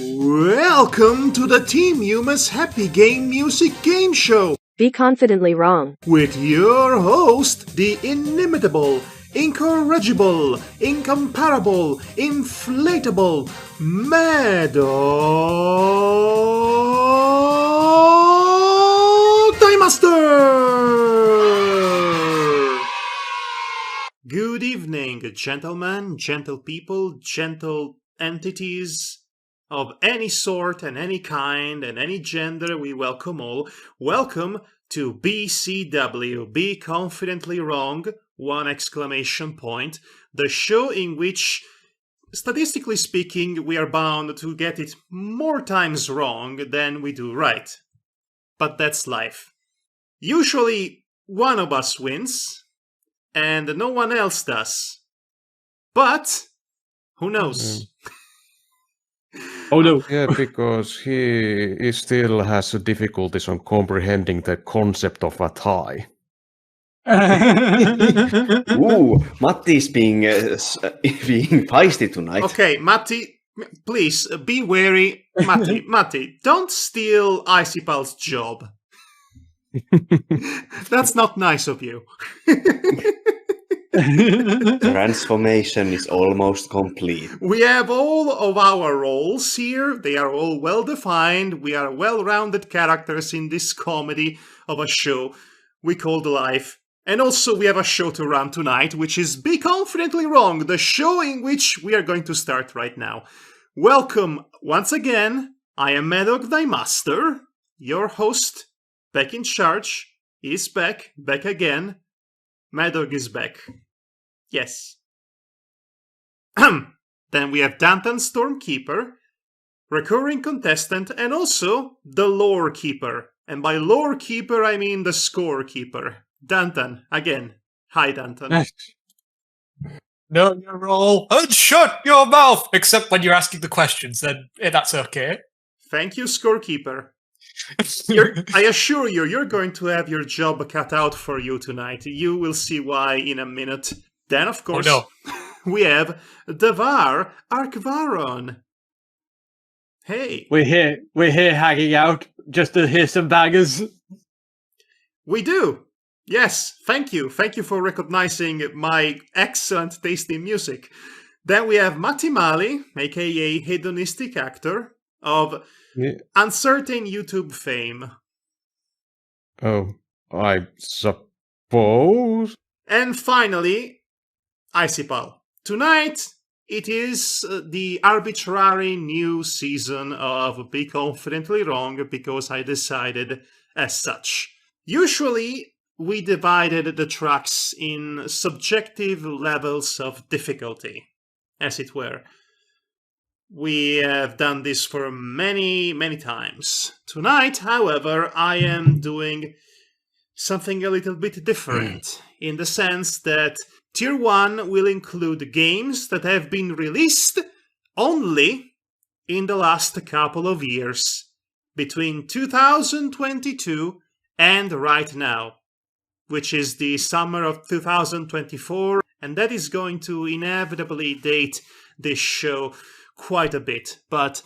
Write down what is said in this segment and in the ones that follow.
Welcome to the Team Humus Happy Game Music Game Show Be confidently wrong. with your host, the inimitable, incorrigible, incomparable, inflatable, Madhog Master. Good evening, gentlemen, gentle people, gentle entities of any sort and any kind and any gender. We welcome all. Welcome to BCW, Be Confidently Wrong, one exclamation point, the show in which, statistically speaking, we are bound to get it more times wrong than we do right. But that's life. Usually, one of us wins, and no one else does. But, who knows? Oh no. Yeah, because he still has difficulties on comprehending the concept of a tie. Ooh, Matti is being feisty tonight. Okay, Matti, please be wary. Matti, don't steal Icipal's job. That's not nice of you. Transformation is almost complete. We have all of our roles here. They are all well defined. We are well-rounded characters in this comedy of a show we called life. And also we have a show to run tonight, which is Be Confidently Wrong, the show in which we are going to start right now. Welcome once again. I am Madhog thy Master, your host, back in charge, is back again. Madhog is back. Yes. Then we have Dantan Stormkeeper, recurring contestant, and also the lore keeper. And by lore keeper, I mean the score keeper. Dantan, again. Hi, Dantan. No, your roll. And shut your mouth! Except when you're asking the questions, then that's okay. Thank you, scorekeeper. I assure you, you're going to have your job cut out for you tonight. You will see why in a minute. Then, of course, we have Devar Arkvaron. Hey. We're here hanging out just to hear some bangers. We do. Yes, thank you. Thank you for recognizing my excellent taste in music. Then we have Matti Mali, aka hedonistic actor of uncertain YouTube fame. Oh, I suppose. And finally, Icipal. Tonight, it is the arbitrary new season of Be Confidently Wrong because I decided as such. Usually, we divided the tracks in subjective levels of difficulty, as it were. We have done this for many, many times. Tonight, however, I am doing something a little bit different, in the sense that Tier 1 will include games that have been released only in the last couple of years, between 2022 and right now, which is the summer of 2024, and that is going to inevitably date this show quite a bit. But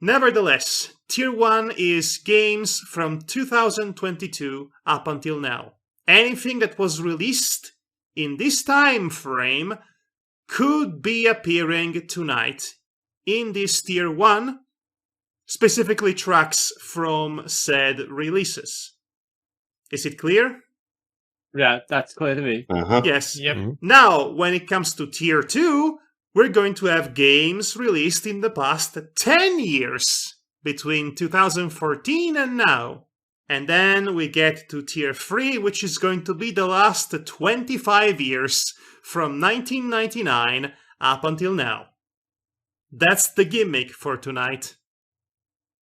nevertheless, Tier 1 is games from 2022 up until now. Anything that was released in this time frame could be appearing tonight in this Tier 1, specifically tracks from said releases. Is it clear? Yeah, that's clear to me. Yes. Yep. Now, when it comes to Tier 2, we're going to have games released in the past 10 years, between 2014 and now. And then we get to Tier 3, which is going to be the last 25 years, from 1999 up until now. That's the gimmick for tonight.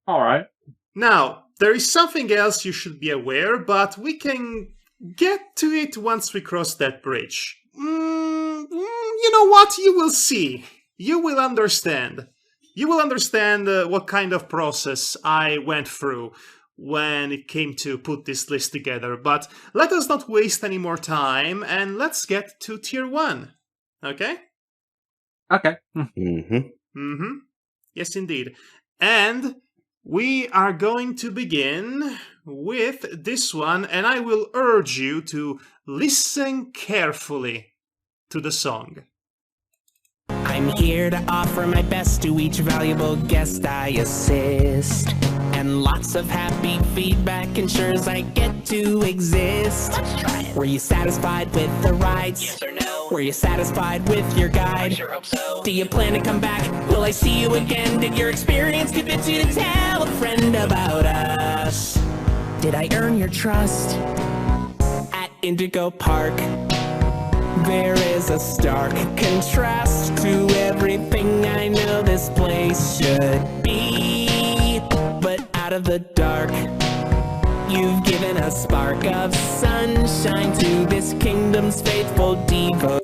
Alright. Now, there is something else you should be aware, but we can get to it once we cross that bridge. You know what? You will see. You will understand. You will understand what kind of process I went through when it came to put this list together. But let us not waste any more time, and let's get to Tier 1. Okay? Okay. Mm-hmm. Mm-hmm. Yes, indeed. And we are going to begin with this one, and I will urge you to listen carefully to the song. I'm here to offer my best to each valuable guest I assist. And lots of happy feedback ensures I get to exist. Let's try it. Were you satisfied with the rides? Yes or no? Were you satisfied with your guide? I sure hope so. Do you plan to come back? Will I see you again? Did your experience convince you to tell a friend about us? Did I earn your trust? At Indigo Park, there is a stark contrast to everything I know this place should be. But out of the dark, you've given a spark of sunshine to this kingdom's faithful devote.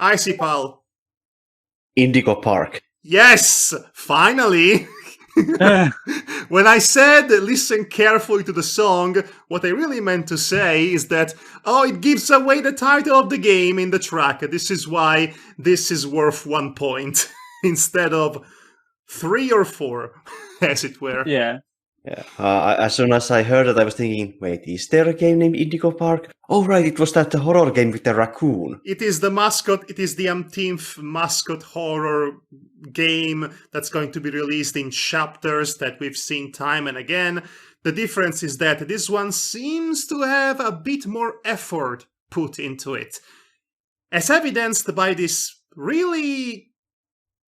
Icy Pal. Indigo Park. Yes! Finally! When I said listen carefully to the song, what I really meant to say is that, oh, it gives away the title of the game in the track. This is why this is worth 1 point instead of 3 or 4, as it were. Yeah. Yeah. As soon as I heard it, I was thinking, wait, is there a game named Indigo Park? Oh, right, it was that horror game with the raccoon. It is the mascot, it is the umpteenth mascot horror game that's going to be released in chapters that we've seen time and again. The difference is that this one seems to have a bit more effort put into it, as evidenced by this really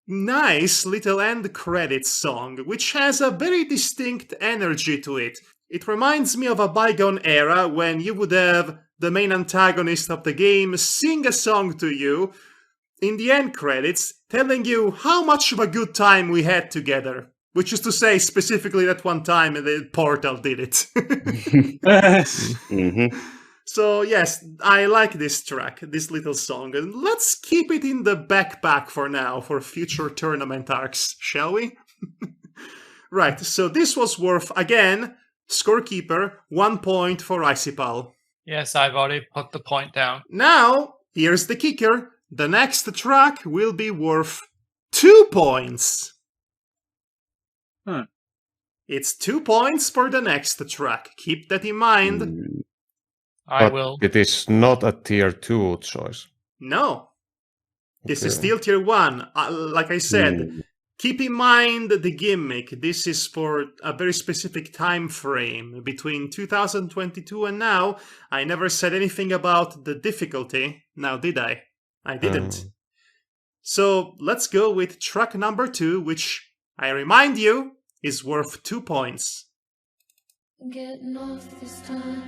nice little end credits song, which has a very distinct energy to it. It reminds me of a bygone era when you would have the main antagonist of the game sing a song to you in the end credits, telling you how much of a good time we had together. Which is to say, specifically that one time the Portal did it. Mm-hmm. So yes, I like this track, this little song, and let's keep it in the backpack for now, for future tournament arcs, shall we? Right, so this was worth, again, scorekeeper, 1 point for Icipal. Yes, I've already put the point down. Now, here's the kicker. The next track will be worth 2 points. It's 2 points for the next track. Keep that in mind. I But will. it is not a tier 2 choice. No. This is Okay. still tier 1. Like I said, keep in mind the gimmick. This is for a very specific time frame between 2022 and now. I never said anything about the difficulty. Now, did I? I didn't. So let's go with track number 2, which I remind you is worth 2 points. Getting off this time.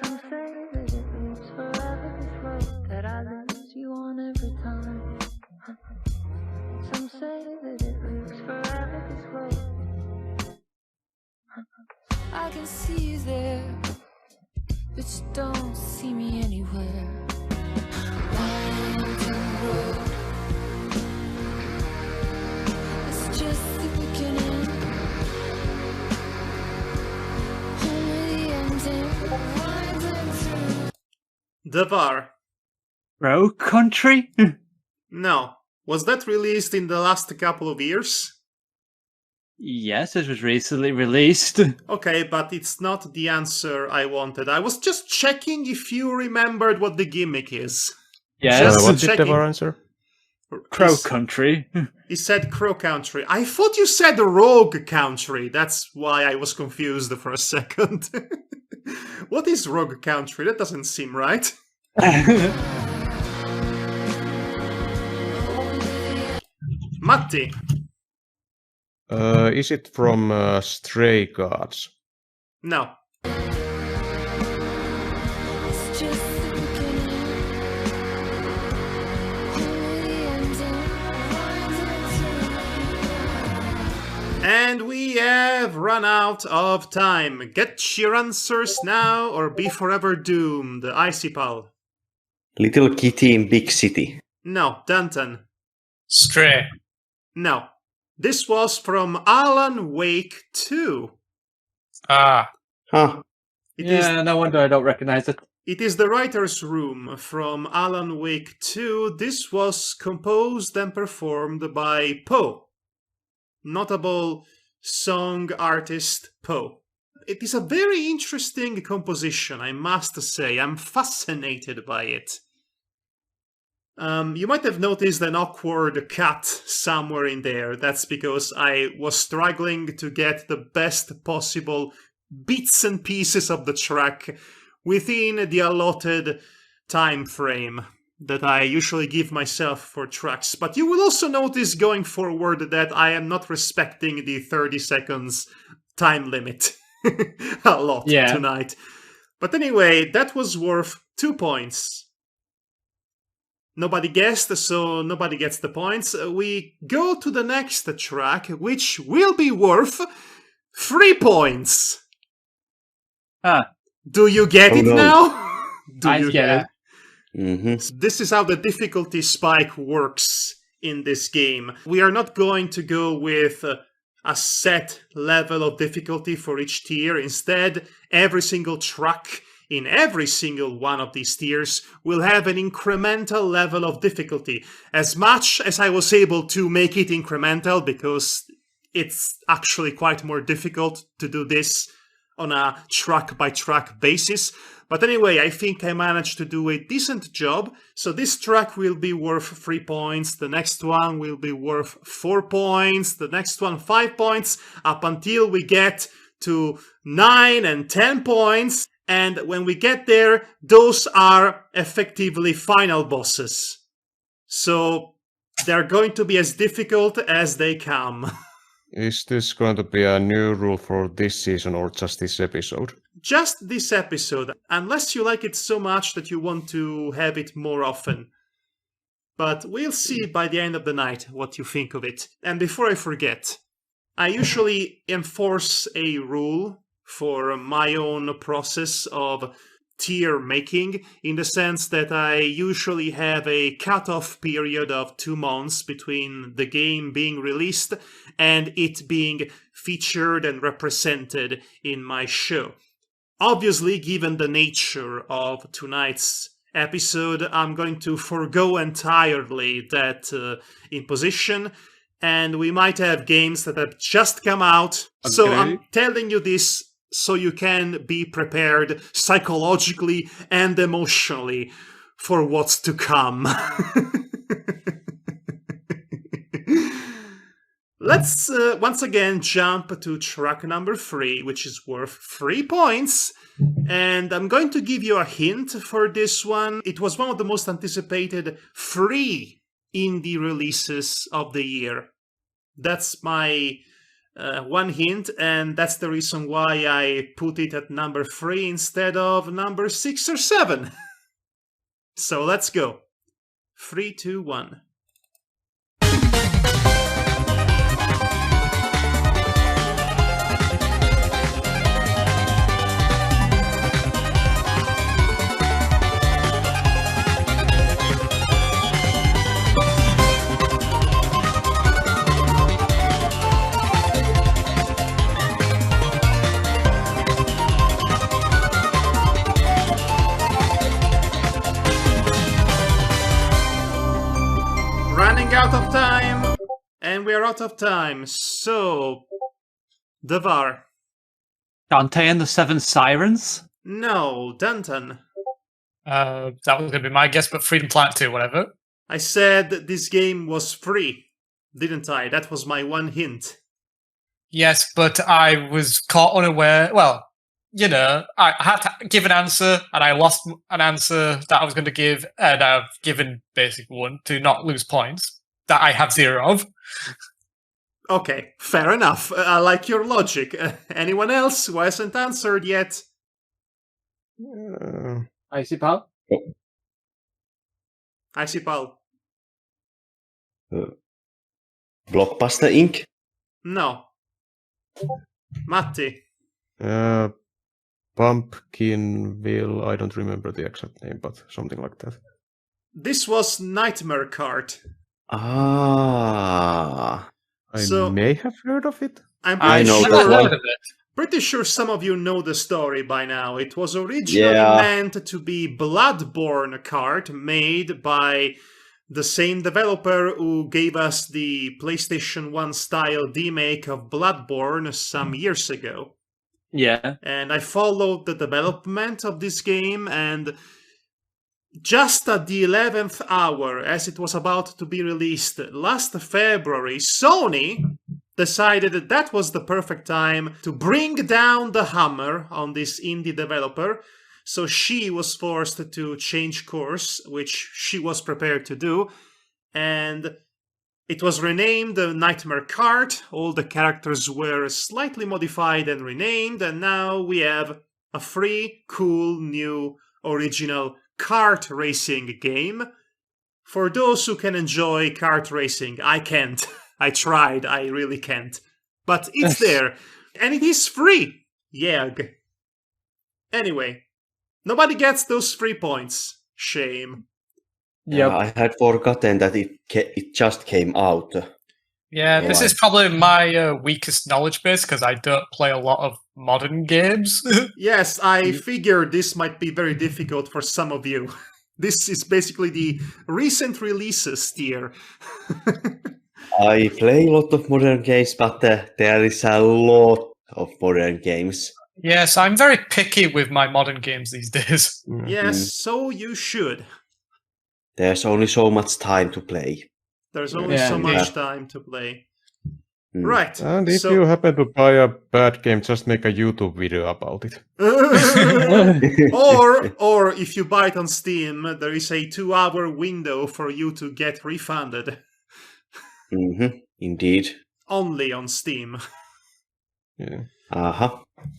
Some say that it leads forever, this road that I lose you on every time. Some say that it leads forever, this road. I can see you there, but you don't see me anywhere. Winding road, it's just the beginning. Only the ending. Winding through. Devar. Rogue Country? No. Was that released in the last couple of years? Yes, it was recently released. Okay, but it's not the answer I wanted. I was just checking if you remembered what the gimmick is. Yes, Just What did checking. Devar answer? Crow Country. He said Crow Country. I thought you said Rogue Country. That's why I was confused for a second. What is Rogue Country? That doesn't seem right. Matti. Is it from Stray Gods? No. It's just the beginning. Only the ending. Winding through. And we have run out of time. Get your answers now or be forever doomed. Icipal. Little Kitty in Big City. No. Danton. Stray. No. This was from Alan Wake 2. Ah. Huh. It is no wonder I don't recognize it. It is the writer's room from Alan Wake 2. This was composed and performed by Poe, notable song artist Poe. It is a very interesting composition, I must say. I'm fascinated by it. You might have noticed an awkward cut somewhere in there. That's because I was struggling to get the best possible bits and pieces of the track within the allotted time frame that I usually give myself for tracks. But you will also notice going forward that I am not respecting the 30 seconds time limit a lot tonight. But anyway, that was worth 2 points. Nobody guessed, so nobody gets the points. We go to the next track, which will be worth 3 points. Do you get it now? Do I you get it. Mm-hmm. This is how the difficulty spike works in this game. We are not going to go with a set level of difficulty for each tier. Instead, every single track in every single one of these tiers will have an incremental level of difficulty. As much as I was able to make it incremental, because it's actually quite more difficult to do this on a track-by-track basis. But anyway, I think I managed to do a decent job. So this track will be worth 3 points. The next one will be worth 4 points. The next one 5 points, up until we get to 9 and 10 points. And when we get there, those are effectively final bosses. So they're going to be as difficult as they come. Is this going to be a new rule for this season or just this episode? Just this episode, unless you like it so much that you want to have it more often. But we'll see by the end of the night what you think of it. And before I forget, I usually enforce a rule for my own process of tier making, in the sense that I usually have a cutoff period of 2 months between the game being released and it being featured and represented in my show. Obviously, given the nature of tonight's episode, I'm going to forgo entirely that imposition, and we might have games that have just come out. So I'm telling you this so you can be prepared psychologically and emotionally for what's to come. Let's once again jump to track number 3, which is worth 3 points. And I'm going to give you a hint for this one. It was one of the most anticipated free indie releases of the year. That's my one hint, and that's the reason why I put it at number 3 instead of number 6 or 7. So let's go. 3, 2, 1. Out of time, and we're out of time. So, Devar. Dante and the Seven Sirens? No, Danton. That was going to be my guess, but Freedom Planet 2, whatever. I said this game was free, didn't I? That was my one hint. Yes, but I was caught unaware. Well, you know, I had to give an answer, and I lost an answer that I was going to give, and I've given basic one to not lose points that I have 0 of. Okay, fair enough. I like your logic. Anyone else who hasn't answered yet? Icy Pal? Icy Pal. Blockbuster Inc. No. Matti. Pumpkinville, I don't remember the exact name, but something like that. This was Nightmare Cart. Ah. I So- may have heard of it. I'm I pretty know sure that one. Heard of it. Pretty sure some of you know the story by now. It was originally meant to be Bloodborne card made by the same developer who gave us the PlayStation 1 style remake of Bloodborne some years ago. Yeah. And I followed the development of this game, and just at the 11th hour, as it was about to be released last February, Sony decided that was the perfect time to bring down the hammer on this indie developer. So she was forced to change course, which she was prepared to do. And it was renamed the Nightmare Cart. All the characters were slightly modified and renamed. And now we have a free, cool, new, original kart racing game. For those who can enjoy kart racing, I can't. I tried, I really can't. But it's there, and it is free! Yeg. Anyway, nobody gets those 3 points. Shame. Yep. I had forgotten that it just came out. Yeah, this is probably my weakest knowledge base because I don't play a lot of modern games. Yes, I figured this might be very difficult for some of you. This is basically the recent releases tier. I play a lot of modern games, but there is a lot of modern games. Yes, I'm very picky with my modern games these days. Yes, so you should. There's only so much time to play. There's only so much time to play. Right. And if you happen to buy a bad game, just make a YouTube video about it. or if you buy it on Steam, there is a 2-hour window for you to get refunded. Indeed. Only on Steam. Yeah.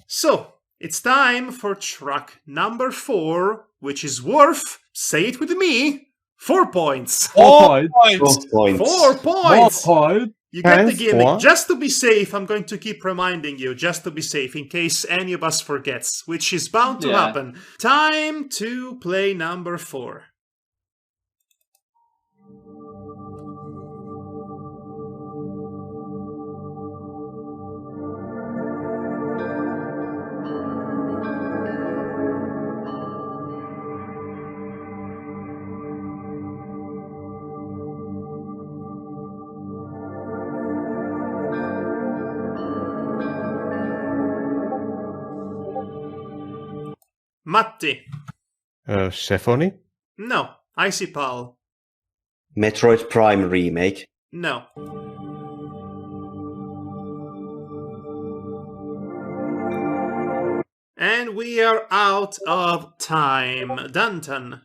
So, it's time for track number 4, which is worth, say it with me, 4 points. 4 points. 4 points. 4 points! 4 points. You get the gimmick. What? Just to be safe, I'm going to keep reminding you, just to be safe, in case any of us forgets, which is bound to happen. Time to play number 4. Matti. Sephony? No. Icy Pal. Metroid Prime remake. No. And we are out of time. Danton.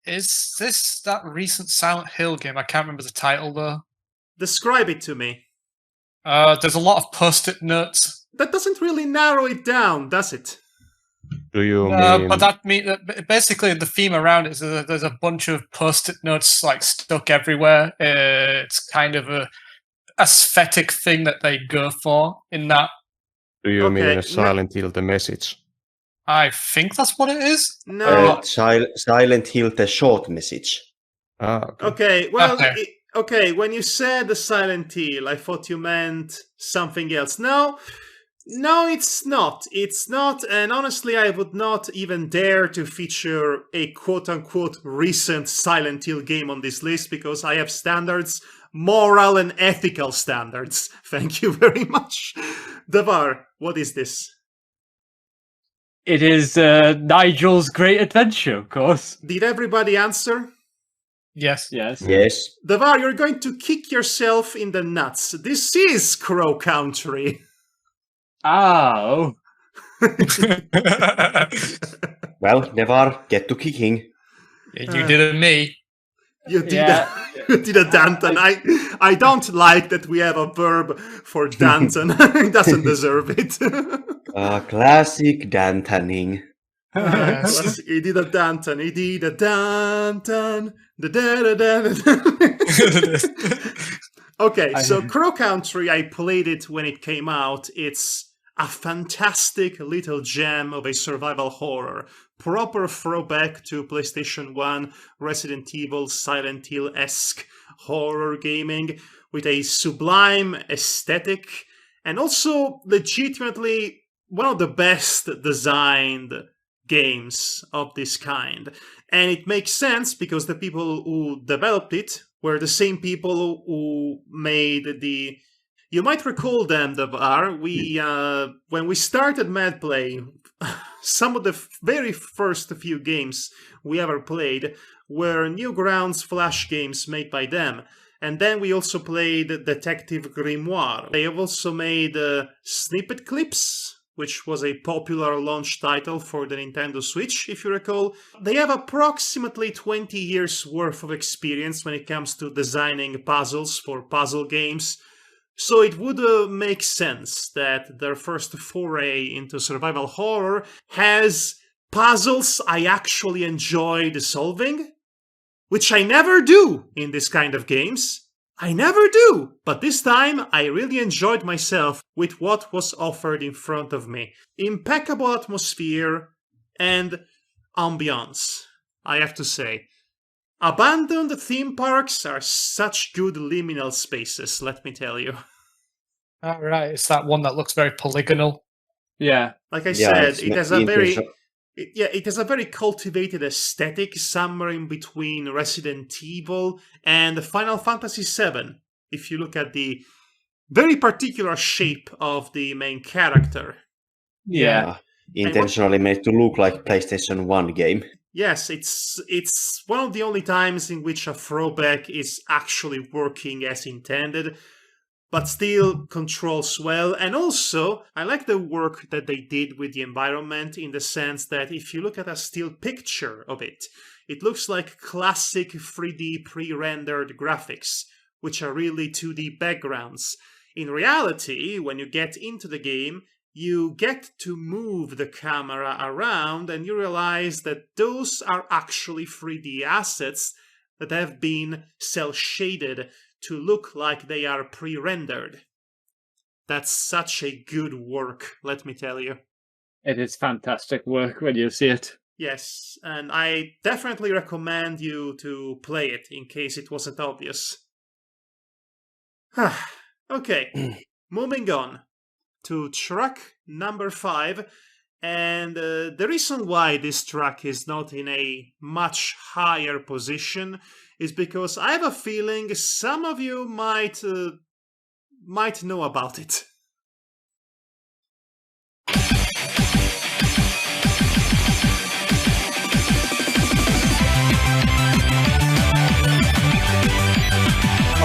Is this that recent Silent Hill game? I can't remember the title though. Describe it to me. There's a lot of post-it notes. That doesn't really narrow it down, does it? Do you mean... But that means that basically the theme around it is that there's a bunch of post-it notes like stuck everywhere. It's kind of a aesthetic thing that they go for in that. Do you mean Silent Hill the message? I think that's what it is. No. Silent Hill the short message. Okay, well, okay, when you said the Silent Hill, I thought you meant something else. No, it's not. It's not, and honestly, I would not even dare to feature a quote-unquote recent Silent Hill game on this list because I have standards, moral and ethical standards. Thank you very much. Devar, what is this? It is Nigel's Great Adventure, of course. Did everybody answer? Yes. Yes. Yes. Devar, you're going to kick yourself in the nuts. This is Crow Country. Oh. Well, Nevar, get to kicking. You did a me. You did a Danton. I don't like that we have a verb for Danton. He doesn't deserve it. Classic Dantoning. He did a Danton. He did a Danton. Okay, so Crow Country, I played it when it came out. It's a fantastic little gem of a survival horror. Proper throwback to PlayStation 1, Resident Evil, Silent Hill-esque horror gaming with a sublime aesthetic and also legitimately one of the best designed games of this kind. And it makes sense because the people who developed it were the same people who made the... You might recall them, Devar. When we started MadPlay, some of the very first few games we ever played were Newgrounds Flash games made by them. And then we also played Detective Grimoire. They have also made Snippet Clips, which was a popular launch title for the Nintendo Switch, if you recall. They have approximately 20 years worth of experience when it comes to designing puzzles for puzzle games. So it would make sense that their first foray into survival horror has puzzles I actually enjoyed solving, which I never do in this kind of games. I never do! But this time, I really enjoyed myself with what was offered in front of me. Impeccable atmosphere and ambiance, I have to say. Abandoned theme parks are such good liminal spaces, let me tell you. Alright, it's that one that looks very polygonal. Yeah. Like I Yeah, said, it's it has a very... interesting. It has a very cultivated aesthetic, somewhere in between Resident Evil and Final Fantasy VII. If you look at the very particular shape of the main character. Yeah. Intentionally made to look like PlayStation 1 game. Yes, it's one of the only times in which a throwback is actually working as intended, but still controls well. And also, I like the work that they did with the environment in the sense that if you look at a still picture of it, it looks like classic 3D pre-rendered graphics, which are really 2D backgrounds. In reality, when you get into the game, you get to move the camera around and you realize that those are actually 3D assets that have been cel-shaded to look like they are pre-rendered. That's such a good work, let me tell you. It is fantastic work when you see it. Yes, and I definitely recommend you to play it in case it wasn't obvious. Okay, moving on to track number 5, and the reason why this track is not in a much higher position is because I have a feeling some of you might know about it.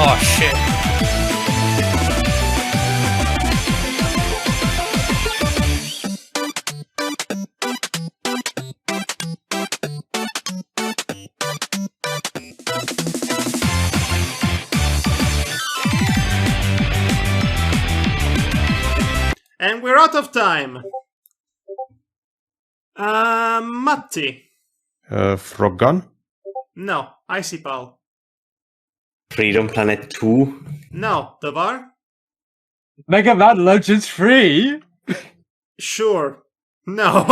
Oh shit. And we're out of time. Matti. Frog Gun? No. Icy Pal. Freedom Planet 2. No. Devar? Mega Man Legends 3? Sure. No.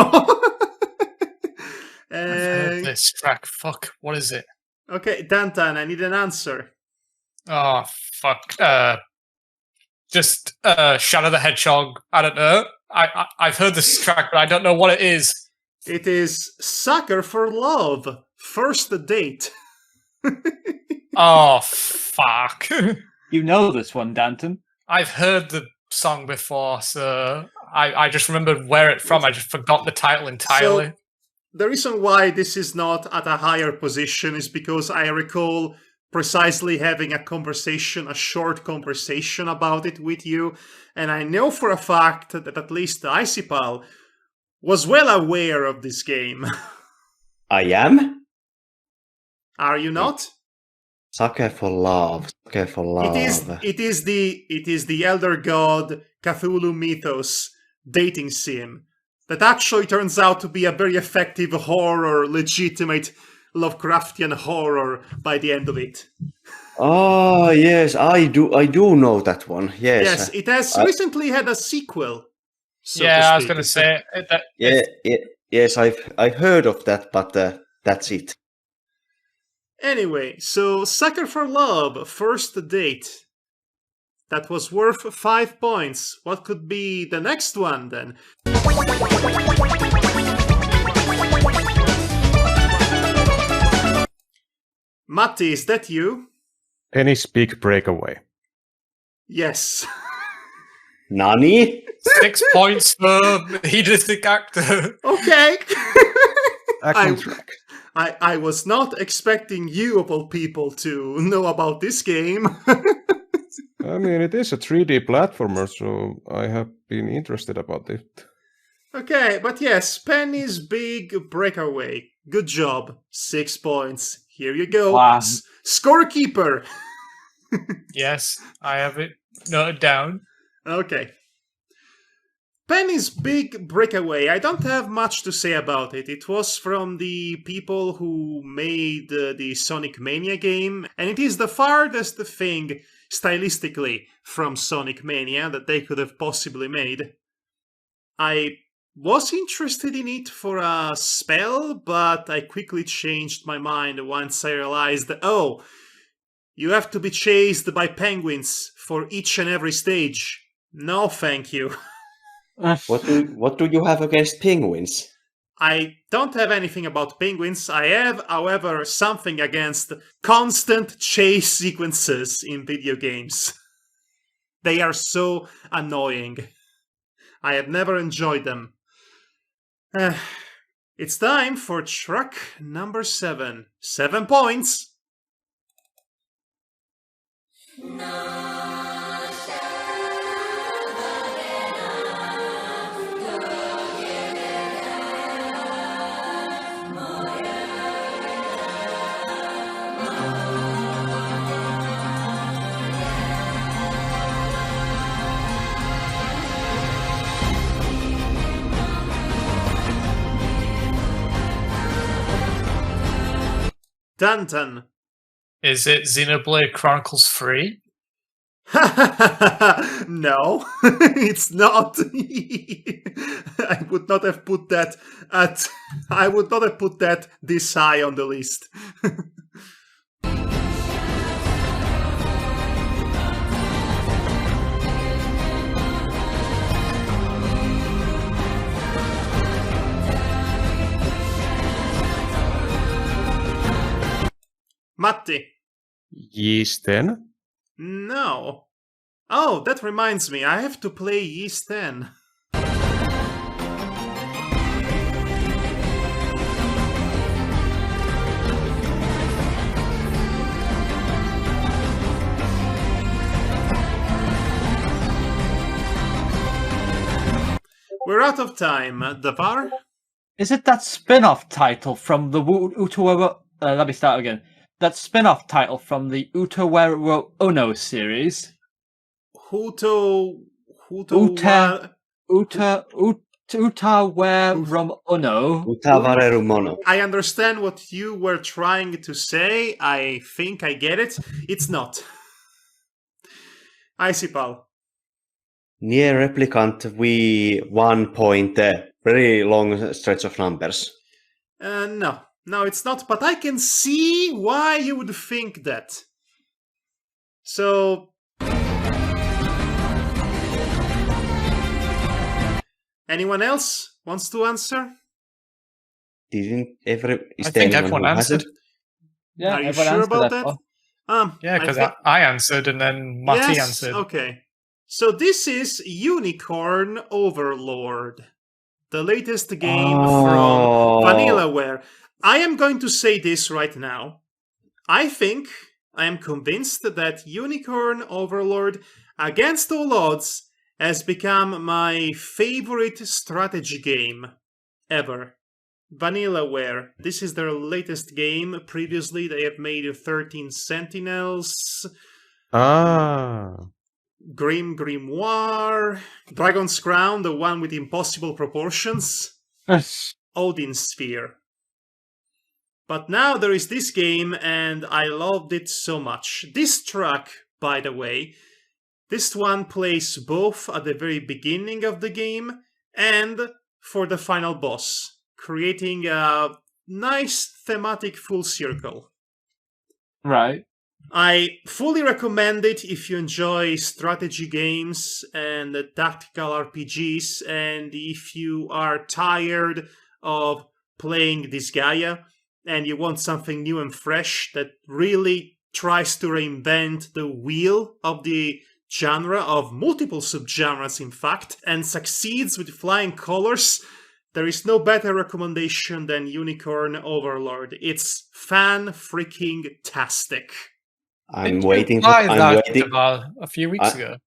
I've heard this track. Fuck. What is it? Okay, Dantan, I need an answer. Oh fuck. Just Shadow the Hedgehog. I don't know. I've heard this track, but I don't know what it is. It is Sucker for Love. First Date. Oh fuck. You know this one, Danton. I've heard the song before, so I just remembered where it's from. I just forgot the title entirely. So, the reason why this is not at a higher position is because I recall precisely having a short conversation about it with you, and I know for a fact that at least Icipal was well aware of this game. I am? Are you not? Sucker for Love. Sucker for Love. It is the Elder God Cthulhu Mythos dating sim that actually turns out to be a very effective horror, legitimate Lovecraftian horror by the end of it. Oh yes, I do know that one. Yes. Yes, it has recently had a sequel. So yeah, I was going to say that. Yes, I've heard of that, but that's it. Anyway, so Sucker for Love, First Date. That was worth 5 points. What could be the next one then? Matti, is that you? Penny's big breakaway. Yes. Nani? 6 points for hedonistic actor. Okay. Back on track. I was not expecting you, of all people, to know about this game. I mean, it is a 3D platformer, so I have been interested about it. Okay, but yes, Penny's big breakaway. Good job. 6 points. Here you go. Wow. Scorekeeper. Yes, I have it noted down. Okay. Penny's big breakaway. I don't have much to say about it. It was from the people who made the Sonic Mania game, and it is the farthest thing stylistically from Sonic Mania that they could have possibly made. I was interested in it for a spell, but I quickly changed my mind once I realized, oh, you have to be chased by penguins for each and every stage. No, thank you. What do you have against penguins? I don't have anything about penguins. I have, however, something against constant chase sequences in video games. They are so annoying. I have never enjoyed them. It's time for truck number 7. 7 points. Danton. Is it Xenoblade Chronicles 3? No, it's not. I would not have put that at. I would not have put that this high on the list. Matti. Yeasten? No. Oh, that reminds me, I have to play Yeast 10. We're out of time. Davar? Is it that spin-off title from the Utawero... let me start again. That spin-off title from the Utawero Ono series? Utawero Ono. Utavareru mono. I understand what you were trying to say. I think I get it. It's not. Icipal. Near replicant, we 1 point, very long stretch of numbers. No. No, it's not, but I can see why you would think that. So... Anyone else wants to answer? Didn't I think everyone answered. Yeah, Are you everyone sure answered about that that? one. Yeah, because think- I answered and then Matti yes, answered. Okay. So this is Unicorn Overlord, the latest game from Vanillaware. I am going to say this right now. I am convinced that Unicorn Overlord, against all odds, has become my favorite strategy game ever. Vanillaware. This is their latest game. Previously, they have made 13 Sentinels, Ah. Grim Grimoire, Dragon's Crown, the one with impossible proportions, Odin Sphere. But now there is this game, and I loved it so much. This track, by the way, this one plays both at the very beginning of the game and for the final boss, creating a nice thematic full circle. Right. I fully recommend it if you enjoy strategy games and tactical RPGs, and if you are tired of playing Disgaea and you want something new and fresh that really tries to reinvent the wheel of the genre of multiple subgenres, in fact, and succeeds with flying colors. There is no better recommendation than Unicorn Overlord. It's fan-freaking-tastic. I'm Didn't you waiting for. buy I'm that waiting. about a few weeks ago?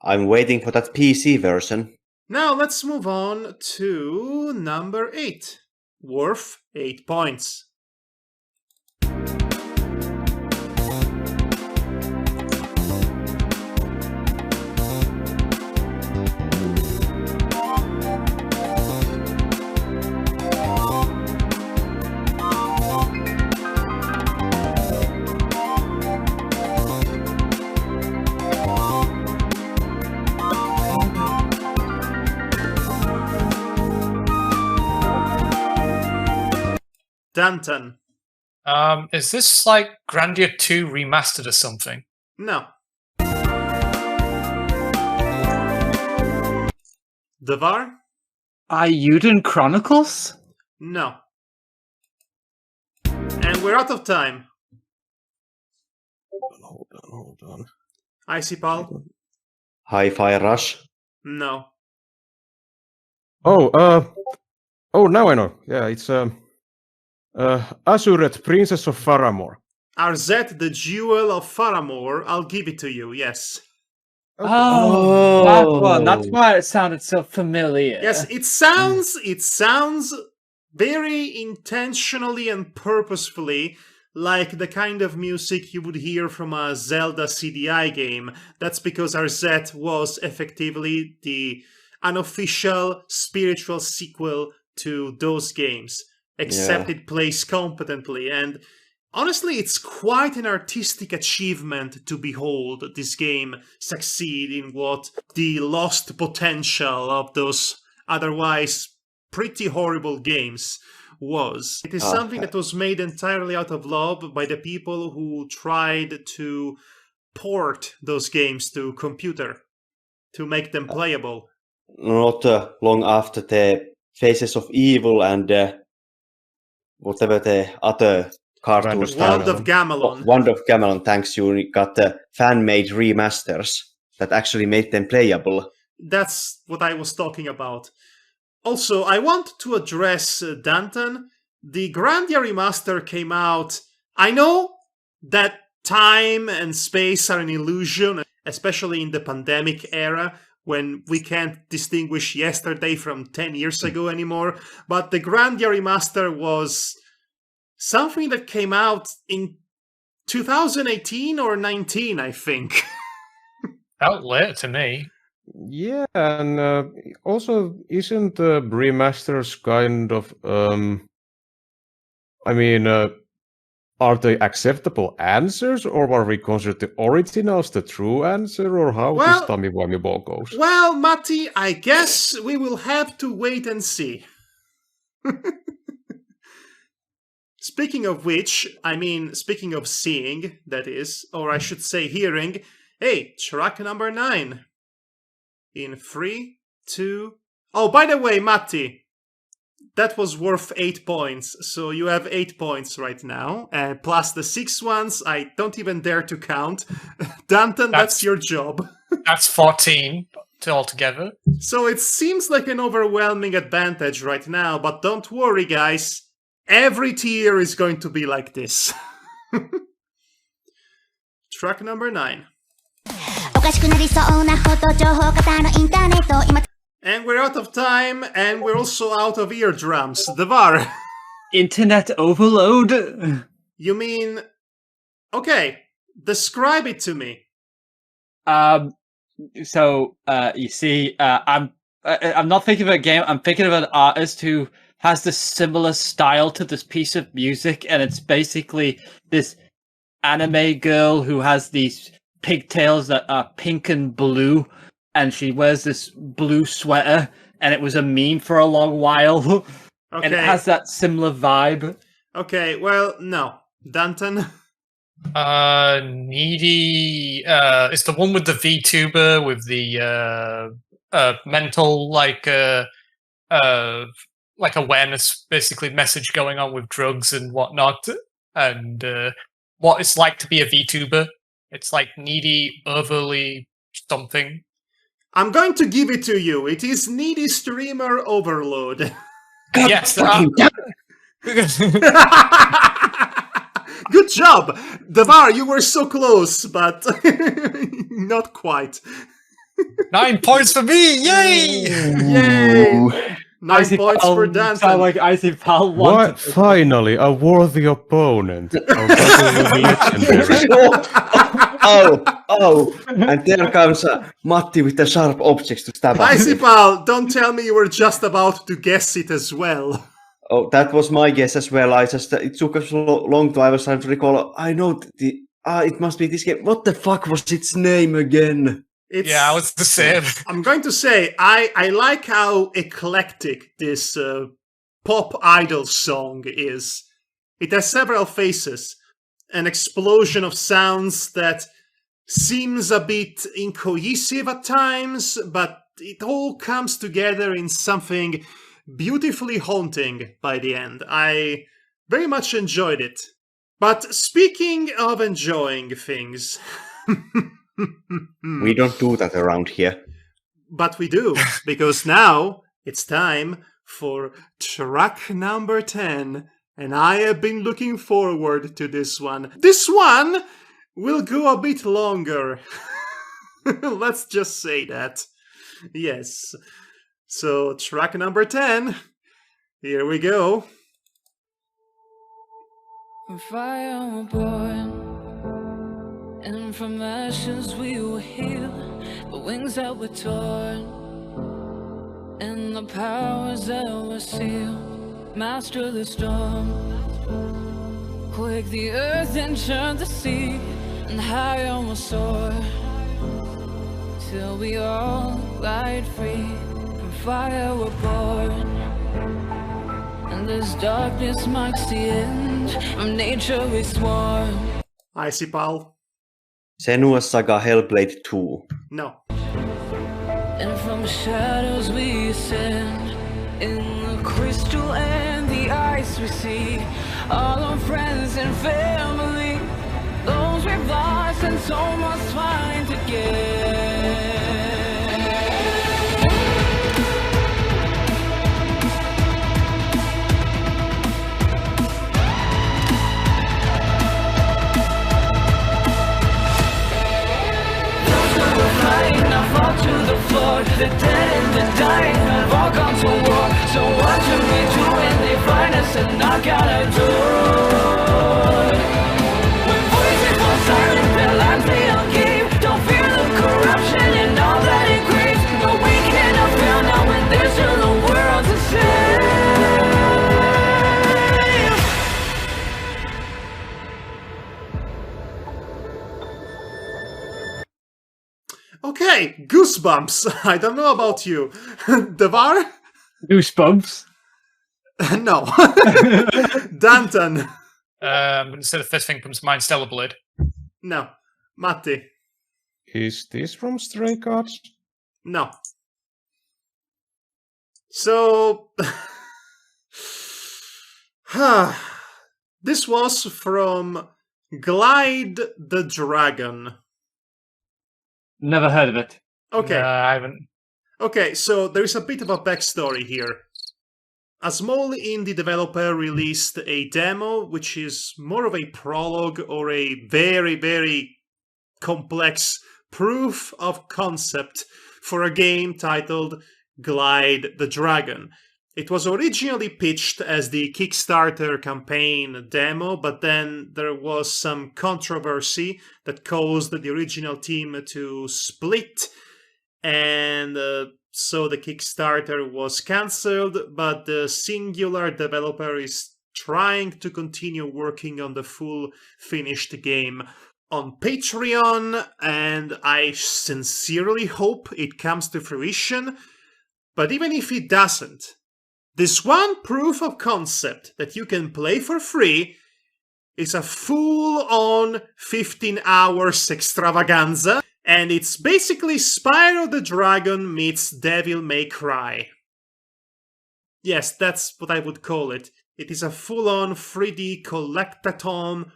I'm waiting for that PC version. Now let's move on to number 8. Worth 8 points. Danton. Is this like Grandia 2 remastered or something? No. Devar? Ayuden Chronicles? No. And we're out of time. Hold on. Icy Paul? Hi-Fi Rush. No. Oh, now I know. Yeah, it's Azuret, Princess of Faramore. Arzette, the Jewel of Faramore. I'll give it to you, yes. Oh, that one. That's why it sounded so familiar. Yes, it sounds very intentionally and purposefully like the kind of music you would hear from a Zelda CDI game. That's because Arzette was effectively the unofficial spiritual sequel to those games, except it plays competently. And honestly, it's quite an artistic achievement to behold this game succeed in what the lost potential of those otherwise pretty horrible games was. It is something that was made entirely out of love by the people who tried to port those games to computer to make them playable. Not long after the Faces of Evil and whatever the other cartoons. Wand of Gamelon. Wand of Gamelon, thanks, you got fan-made remasters that actually made them playable. That's what I was talking about. Also, I want to address Danton. The Grandia remaster came out. I know that time and space are an illusion, especially in the pandemic era, when we can't distinguish yesterday from 10 years ago anymore. But the Grandia remaster was something that came out in 2018 or 19, I think. Felt late to me. Yeah, and also, isn't the remasters kind of, are they acceptable answers, or are we considered the originals the true answer, or how this Tammy-Wimey ball goes? Well, Matti, I guess we will have to wait and see. Speaking of which, speaking of seeing, that is, or I should say hearing, hey, track number 9. In 3, 2... Oh, by the way, Matti, that was worth 8 points, so you have 8 points right now, plus the 6 ones I don't even dare to count. Danton, that's your job. That's 14 altogether. So it seems like an overwhelming advantage right now, but don't worry, guys. Every tier is going to be like this. Track number 9. And we're out of time, and we're also out of eardrums. Devar. Internet overload? You mean... Okay, describe it to me. You see, I'm not thinking of a game, I'm thinking of an artist who has this similar style to this piece of music, and it's basically this anime girl who has these pigtails that are pink and blue, and she wears this blue sweater, and it was a meme for a long while. Okay. And it has that similar vibe. Okay, well, no. Danton? Needy is the one with the VTuber with the mental awareness, basically message going on with drugs and whatnot, and what it's like to be a VTuber. It's like Needy overly something. I'm going to give it to you. It is Needy Streamer Overload. Yes. Good job! Devar, you were so close, but not quite. 9 points for me! Yay! Yay! 9 Icy points Pal for sound Danton. like Icy Pal What? wanted. Finally, a worthy opponent. Our battle will be legendary. Oh, and there comes Matti with the sharp objects to stab at Icy me. Pal, don't tell me you were just about to guess it as well. Oh, that was my guess as well. It took us so long I was trying to recall. I know it must be this game. What the fuck was its name again? Yeah, I was the same. I'm going to say, I like how eclectic this pop idol song is. It has several faces, an explosion of sounds that seems a bit incohesive at times, but it all comes together in something beautifully haunting by the end. I very much enjoyed it. But speaking of enjoying things... We don't do that around here. But we do, because now it's time for track number 10, and I have been looking forward to this one. This one will go a bit longer. Let's just say that. Yes. So, track number 10, here we go. From fire we're born, and from ashes we will heal. The wings that were torn, and the powers that were sealed. Master the storm, quake the earth and churn the sea, and high on we'll soar, till we all glide free. From fire we're born, and this darkness marks the end. From nature we swarm. Icy Pal? Senua's Saga Hellblade 2. No. And from shadows we ascend. In the crystal and the ice we see all our friends and family, those we've lost and so must find again. I fall to the floor, the dead and the dying have all gone to war. So what do we do when they find us and knock at our door? When voices fall silent, their lives they all give. Don't fear the corruption and all that it grieves. No, we cannot fail now when there's still the world to save. Okay, goosebumps. I don't know about you. Devar? Goosebumps. No. Danton? I'm going to say the first thing comes to mind, Stellar Blade. No. Matti? Is this from Stray Cats? No. So... this was from Glide the Dragon. Never heard of it. Okay. I haven't. Okay, so there is a bit of a backstory here. A small indie developer released a demo, which is more of a prologue or a very, very complex proof of concept for a game titled Glide the Dragon. It was originally pitched as the Kickstarter campaign demo, but then there was some controversy that caused the original team to split, and so the Kickstarter was cancelled, but the singular developer is trying to continue working on the full finished game on Patreon, and I sincerely hope it comes to fruition. But even if it doesn't, this one proof of concept that you can play for free is a full-on 15 hours extravaganza, and it's basically Spyro the Dragon meets Devil May Cry. Yes, that's what I would call it. It is a full-on 3D collectathon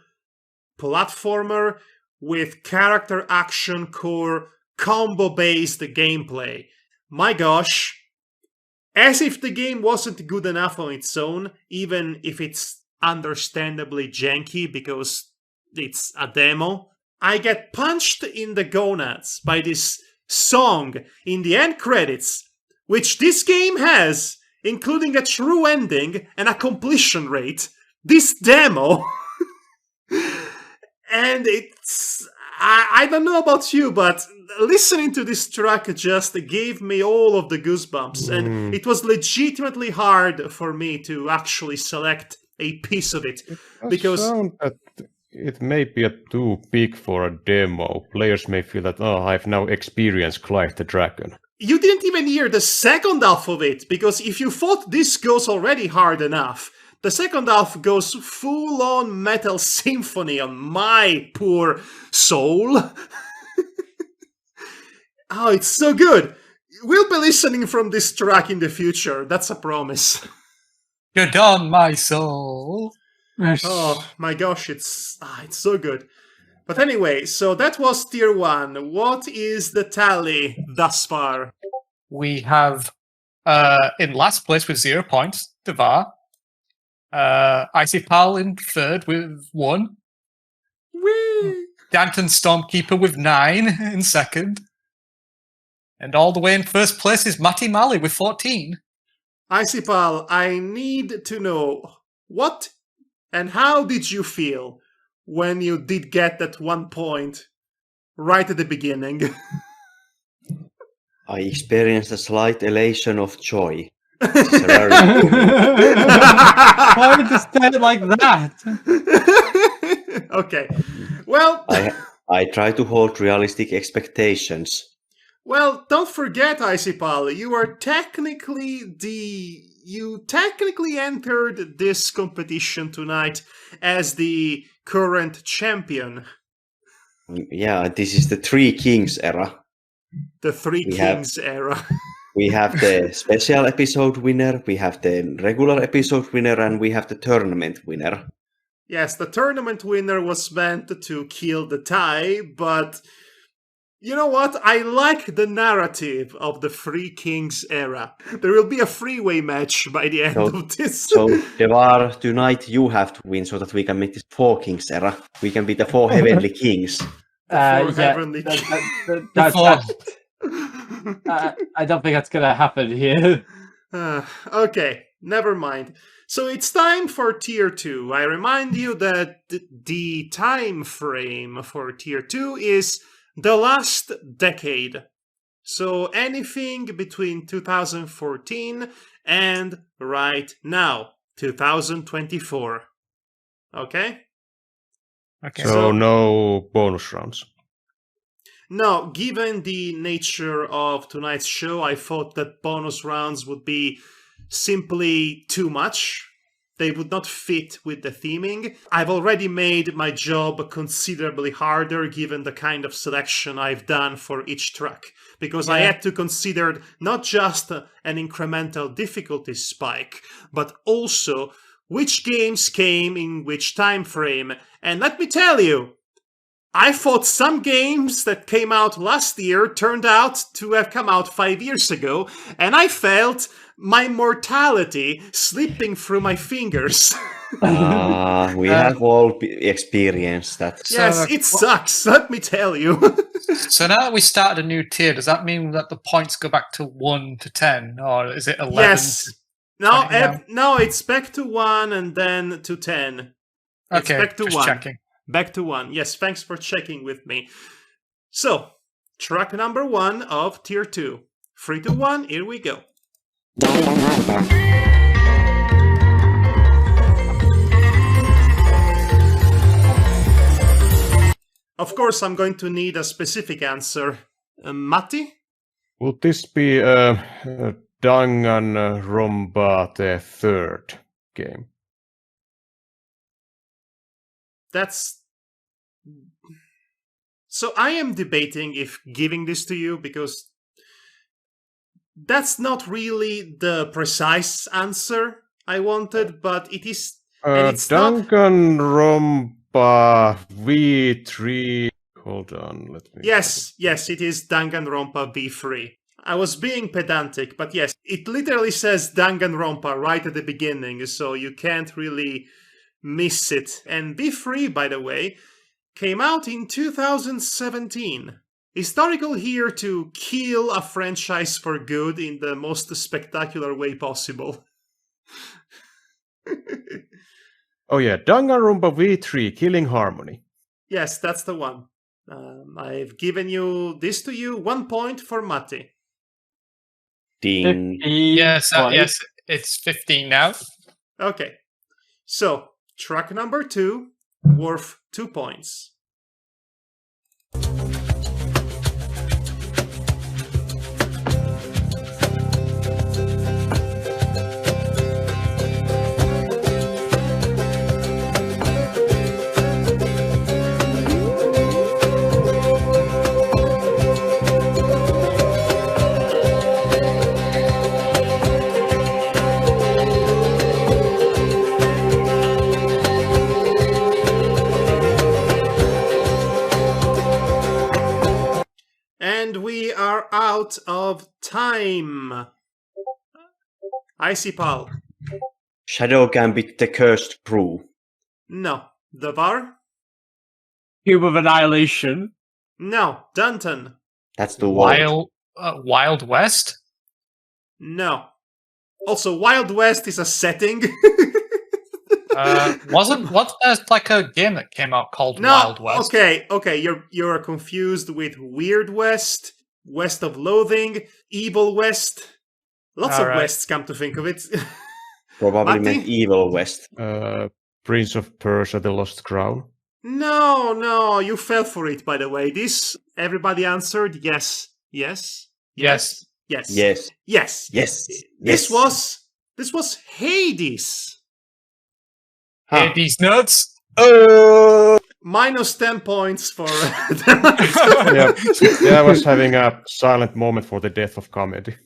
platformer with character action core combo-based gameplay. My gosh, as if the game wasn't good enough on its own, even if it's understandably janky because it's a demo. I get punched in the gonads by this song in the end credits, which this game has, including a true ending and a completion rate. This demo. And it's... I don't know about you, but listening to this track just gave me all of the goosebumps, and it was legitimately hard for me to actually select a piece of it. Because sound that it may be too big for a demo. Players may feel that, I've now experienced Clive the Dragon. You didn't even hear the second half of it, because if you thought this goes already hard enough, the second half goes full-on metal symphony on my poor soul. Oh, it's so good. We'll be listening from this track in the future. That's a promise. Good on my soul. Oh my gosh, it's so good. But anyway, so that was tier 1. What is the tally thus far? We have in last place with 0 points, Devar. Icy Pal in third with 1. Whee! Danton Stormkeeper with 9 in second. And all the way in first place is Matty Malley with 14. Icy Pal, I need to know, what and how did you feel when you did get that 1 point right at the beginning? I experienced a slight elation of joy. Why would you say it like that? Okay. Well, I try to hold realistic expectations. Well, don't forget, Icy Pal, you technically entered this competition tonight as the current champion. Yeah, this is the Three Kings era. The Three Kings era. We have the special episode winner, we have the regular episode winner, and we have the tournament winner. Yes, the tournament winner was meant to kill the tie, but you know what? I like the narrative of the Three Kings era. There will be a freeway match by the end of this. So, Devar, tonight you have to win so that we can make this Four Kings era. We can be the Four Heavenly Kings. Heavenly I don't think that's gonna happen here. Okay, never mind. So it's time for tier 2. I remind you that the time frame for tier 2 is the last decade. So anything between 2014 and right now, 2024. Okay? Okay. So no bonus rounds. No, given the nature of tonight's show, I thought that bonus rounds would be simply too much. They would not fit with the theming. I've already made my job considerably harder given the kind of selection I've done for each track. Because I had to consider not just an incremental difficulty spike, but also which games came in which time frame. And let me tell you, I thought some games that came out last year turned out to have come out 5 years ago, and I felt my mortality slipping through my fingers. We have all experienced that. Yes, it sucks, let me tell you. So now that we started a new tier, does that mean that the points go back to 1 to 10, or is it 11? Yes. No, it's back to 1 and then to 10. It's Okay, back to just 1. checking. Back to 1. Yes, thanks for checking with me. So, track number 1 of tier 2. 3 to 1, here we go. Of course, I'm going to need a specific answer. Matti? Would this be Danganronpa the third game? that's... So I am debating if giving this to you, because that's not really the precise answer I wanted, but it is... and it's not... Danganronpa V3. Hold on, let me... Yes, it is Danganronpa V3. I was being pedantic, but yes, it literally says Danganronpa right at the beginning, so you can't really miss it. And V3, by the way, came out in 2017. Historical here to kill a franchise for good in the most spectacular way possible. Oh yeah, Danganronpa V3, Killing Harmony. Yes, that's the one. I've given you this to you. 1 point for Matti. Ding. Yes, yes, it's 15 now. Okay. So, track number 2, worth 2 points. And we are out of time. Icy Pal. Shadow Gambit, the Cursed Crew. No. The Bar? Cube of Annihilation. No. Dunton? That's the one. Wild West? No. Also, Wild West is a setting. Wasn't there's like a game that came out called Wild West? Okay, you're confused with Weird West, West of Loathing, Evil West. Lots of Wests, come to think of it. Probably Matti? meant Evil West. Prince of Persia, The Lost Crown. No, you fell for it, by the way. Everybody answered yes. Yes. Yes. This was Hades. Huh. These nuts. Minus 10 points for... Yeah, I was having a silent moment for the death of comedy.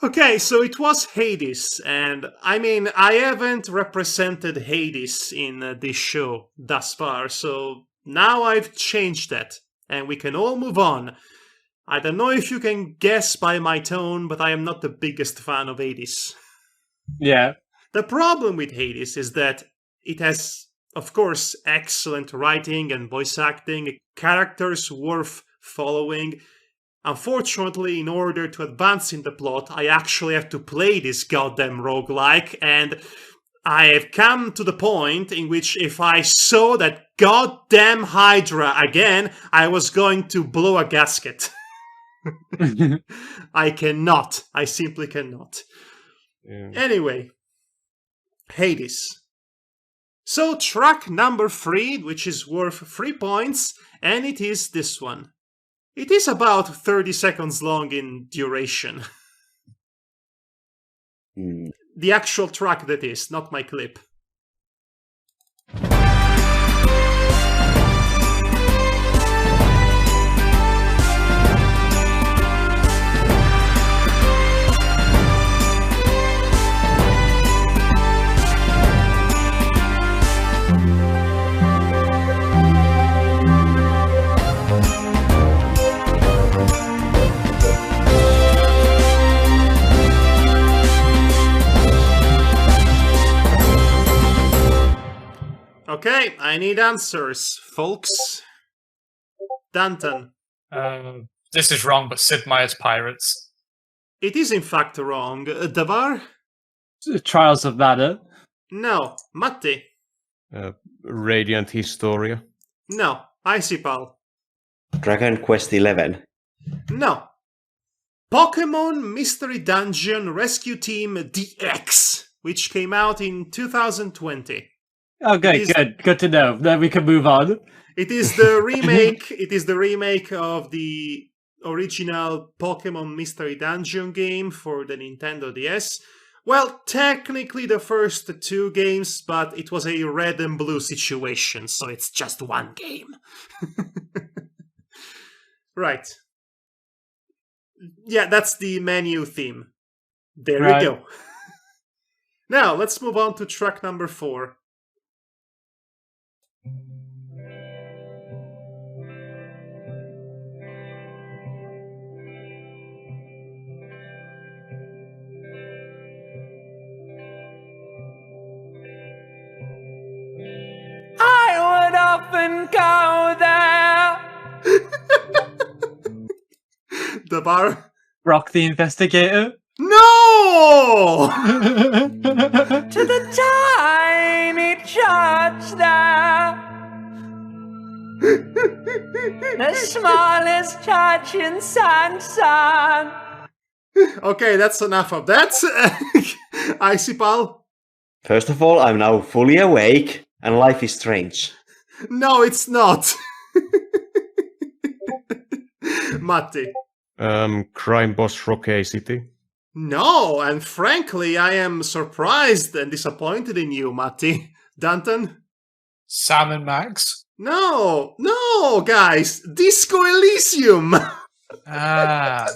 Okay, so it was Hades, and I mean, I haven't represented Hades in this show thus far, so now I've changed that, and we can all move on. I don't know if you can guess by my tone, but I am not the biggest fan of Hades. Yeah. The problem with Hades is that it has, of course, excellent writing and voice acting, characters worth following. Unfortunately, in order to advance in the plot, I actually have to play this goddamn roguelike, and I have come to the point in which if I saw that goddamn Hydra again, I was going to blow a gasket. I cannot. I simply cannot. Yeah. Anyway, Hades. So track number 3, which is worth 3 points, and it is this one. It is about 30 seconds long in duration. The actual track, that is, not my clip. Okay, I need answers, folks. Danton. This is wrong, but Sid Meier's Pirates. It is in fact wrong. Davar? Trials of Mana. No. Matti? Radiant Historia. No. Icipal? Dragon Quest 11. No. Pokemon Mystery Dungeon Rescue Team DX, which came out in 2020. Okay, good to know. Then we can move on. It is the remake. It is the remake of the original Pokemon Mystery Dungeon game for the Nintendo DS. Well, technically the first 2 games, but it was a red and blue situation, so it's just 1 game. Right. Yeah, that's the menu theme. There Right. we go. Now, let's move on to track number 4. I would often go there. The bar. Brock the Investigator. No! To the tiny church there. The smallest church in Sansan. Okay, that's enough of that. Icy Pal? First of all, I'm now fully awake, and life is strange. No, it's not. Matti? Crime Boss Rocky City. No, and frankly, I am surprised and disappointed in you, Matti. Danton? Sam and Max. No, guys. Disco Elysium! Ah.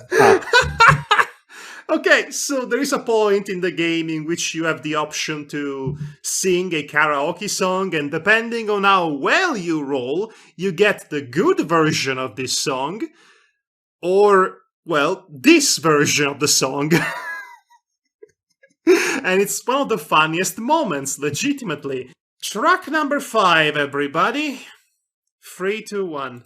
Okay, so there is a point in the game in which you have the option to sing a karaoke song, and depending on how well you roll, you get the good version of this song, or, well, this version of the song. And it's one of the funniest moments, legitimately. Track number 5, everybody. 3, 2, 1.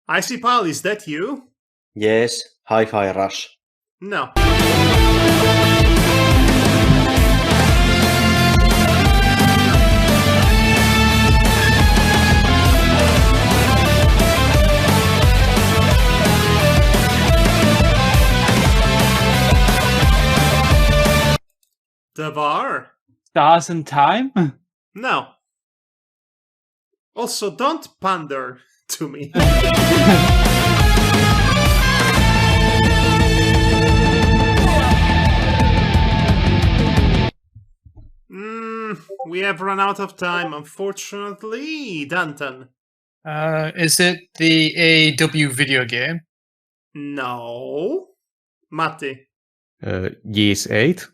Icy Pal, is that you? Yes, Hi-Fi Rush. No. Devar? Stars in Time? No. Also, don't pander to me. We have run out of time, unfortunately. Danton? Is it the AW video game? No. Matti? Yeez 8.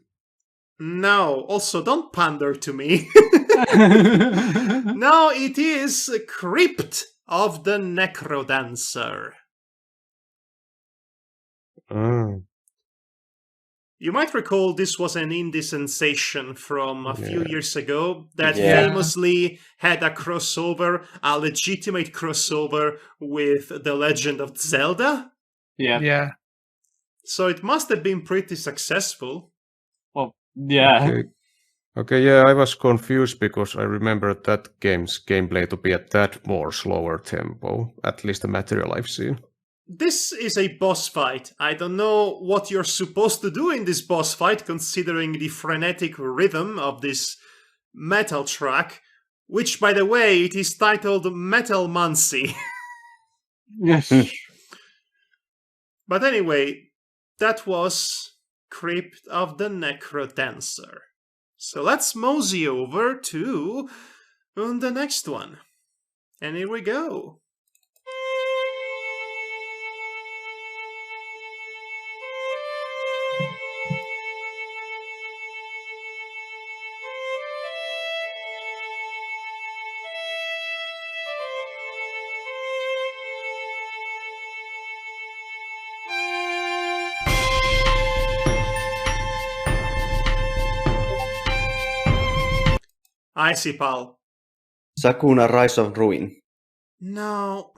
No. Also, don't pander to me. No, it is Crypt of the Necrodancer. Oh. You might recall this was an indie sensation from a few years ago that Yeah. famously had a crossover, a legitimate crossover with The Legend of Zelda. Yeah. Yeah. So it must have been pretty successful. Well, yeah. Okay, yeah, I was confused because I remember that game's gameplay to be at that more slower tempo, at least the material I've seen. This is a boss fight. I don't know what you're supposed to do in this boss fight, considering the frenetic rhythm of this metal track, which, by the way, it is titled Metal Mancy. Yes. But anyway, that was Crypt of the Necrodancer. So let's mosey over to the next one. And here we go. Icy Pal. Sakuna Rise of Ruin. No.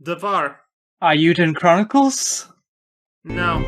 Devar. Ayuden Chronicles? No.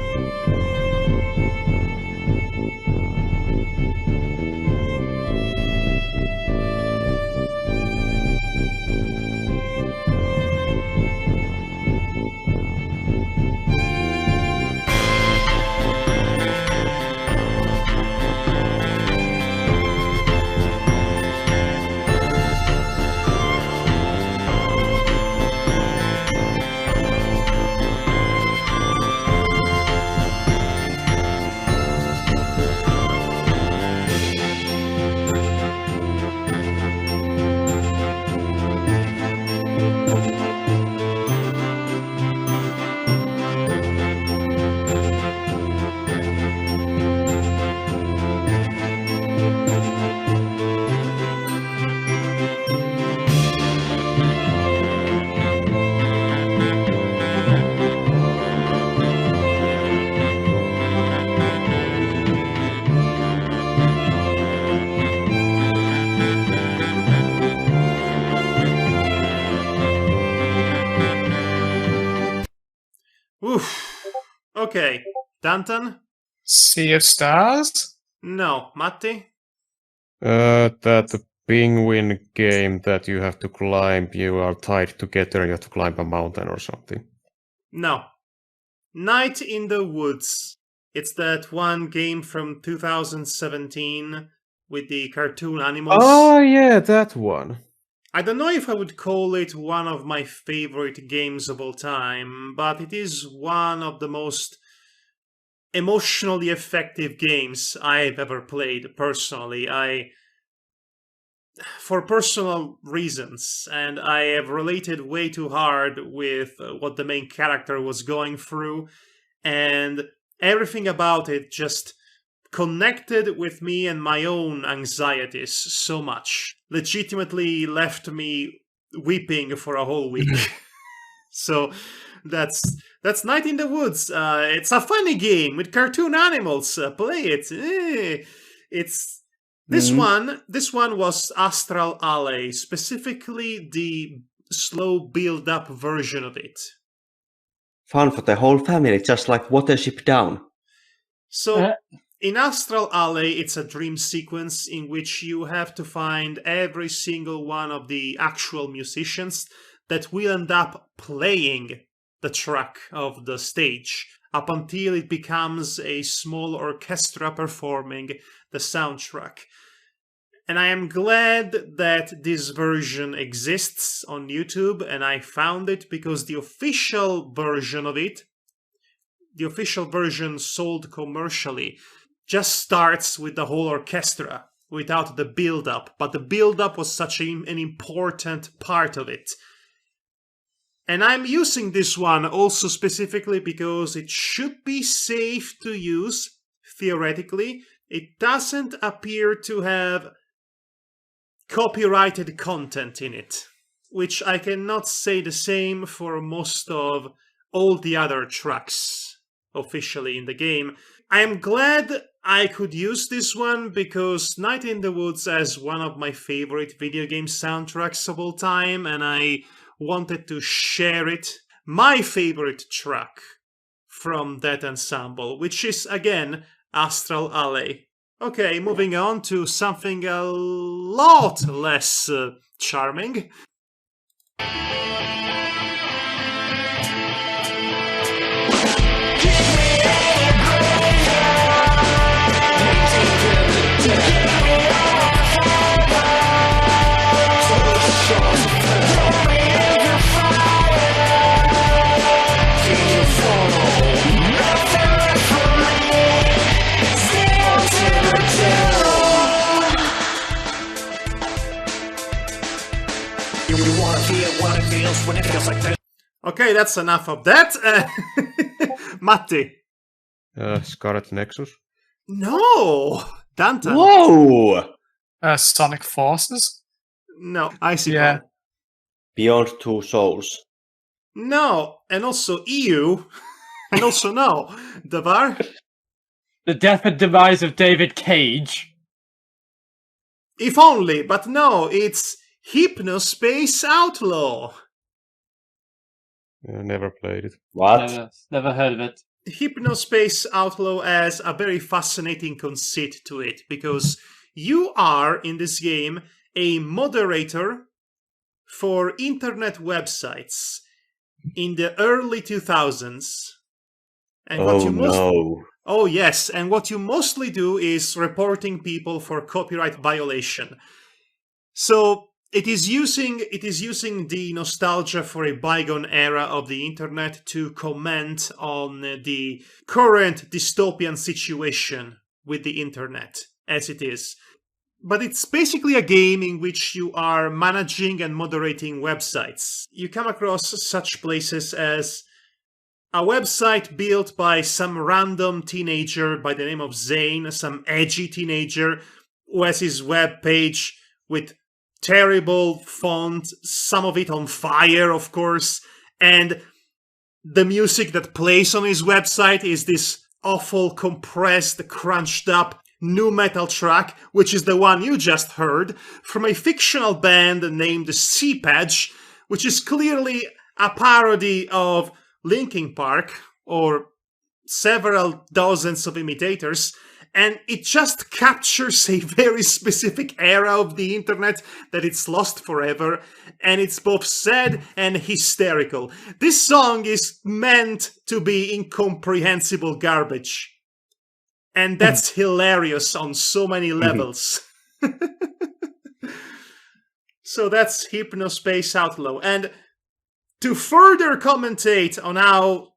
Oof. Okay. Danton? Sea of Stars? No. Matti? That penguin game that you have to climb, you are tied together and you have to climb a mountain or something. No. Night in the Woods. It's that one game from 2017 with the cartoon animals. Oh, yeah, that one. I don't know if I would call it one of my favorite games of all time, but it is one of the most emotionally effective games I've ever played personally. For personal reasons, and I have related way too hard with what the main character was going through, and everything about it just connected with me and my own anxieties so much. Legitimately left me weeping for a whole week. So that's Night in the Woods. It's a funny game with cartoon animals. Play it. It's this one. This one was Astral Alley, specifically the slow build-up version of it. Fun for the whole family, just like Watership Down. So in Astral Alley, it's a dream sequence in which you have to find every single one of the actual musicians that will end up playing the track of the stage up until it becomes a small orchestra performing the soundtrack. And I am glad that this version exists on YouTube, and I found it because the official version of it, the official version sold commercially, just starts with the whole orchestra without the build-up. But the build-up was such an important part of it. And I'm using this one also specifically because it should be safe to use, theoretically. It doesn't appear to have copyrighted content in it, which I cannot say the same for most of all the other tracks officially in the game. I am glad I could use this one because Night in the Woods has one of my favorite video game soundtracks of all time, and I wanted to share it. My favorite track from that ensemble, which is, again, Astral Alley. Okay, moving on to something a lot less charming. Okay, that's enough of that. Matti. Scarlet Nexus. No! Danton. Whoa! Sonic Forces? No, Icy Yeah. Ball. Beyond Two Souls. No, and also EU. And also no. Davar? The Death and Demise of David Cage. If only, but no, it's Hypnospace Outlaw. Never played it. What? Never heard of it. Hypnospace Outlaw has a very fascinating conceit to it, because you are, in this game, a moderator for internet websites in the early 2000s. And Oh yes, and what you mostly do is reporting people for copyright violation. So it is using the nostalgia for a bygone era of the internet to comment on the current dystopian situation with the internet as it is. But it's basically a game in which you are managing and moderating websites. You come across such places as a website built by some random teenager by the name of Zane, some edgy teenager who has his web page with terrible font, some of it on fire, of course, and the music that plays on his website is this awful, compressed, crunched up nu metal track, which is the one you just heard, from a fictional band named Seepage, which is clearly a parody of Linkin Park, or several dozens of imitators, and it just captures a very specific era of the internet that it's lost forever, and it's both sad and hysterical. This song is meant to be incomprehensible garbage, and that's hilarious on so many levels. So that's Hypnospace Outlaw, and to further commentate on how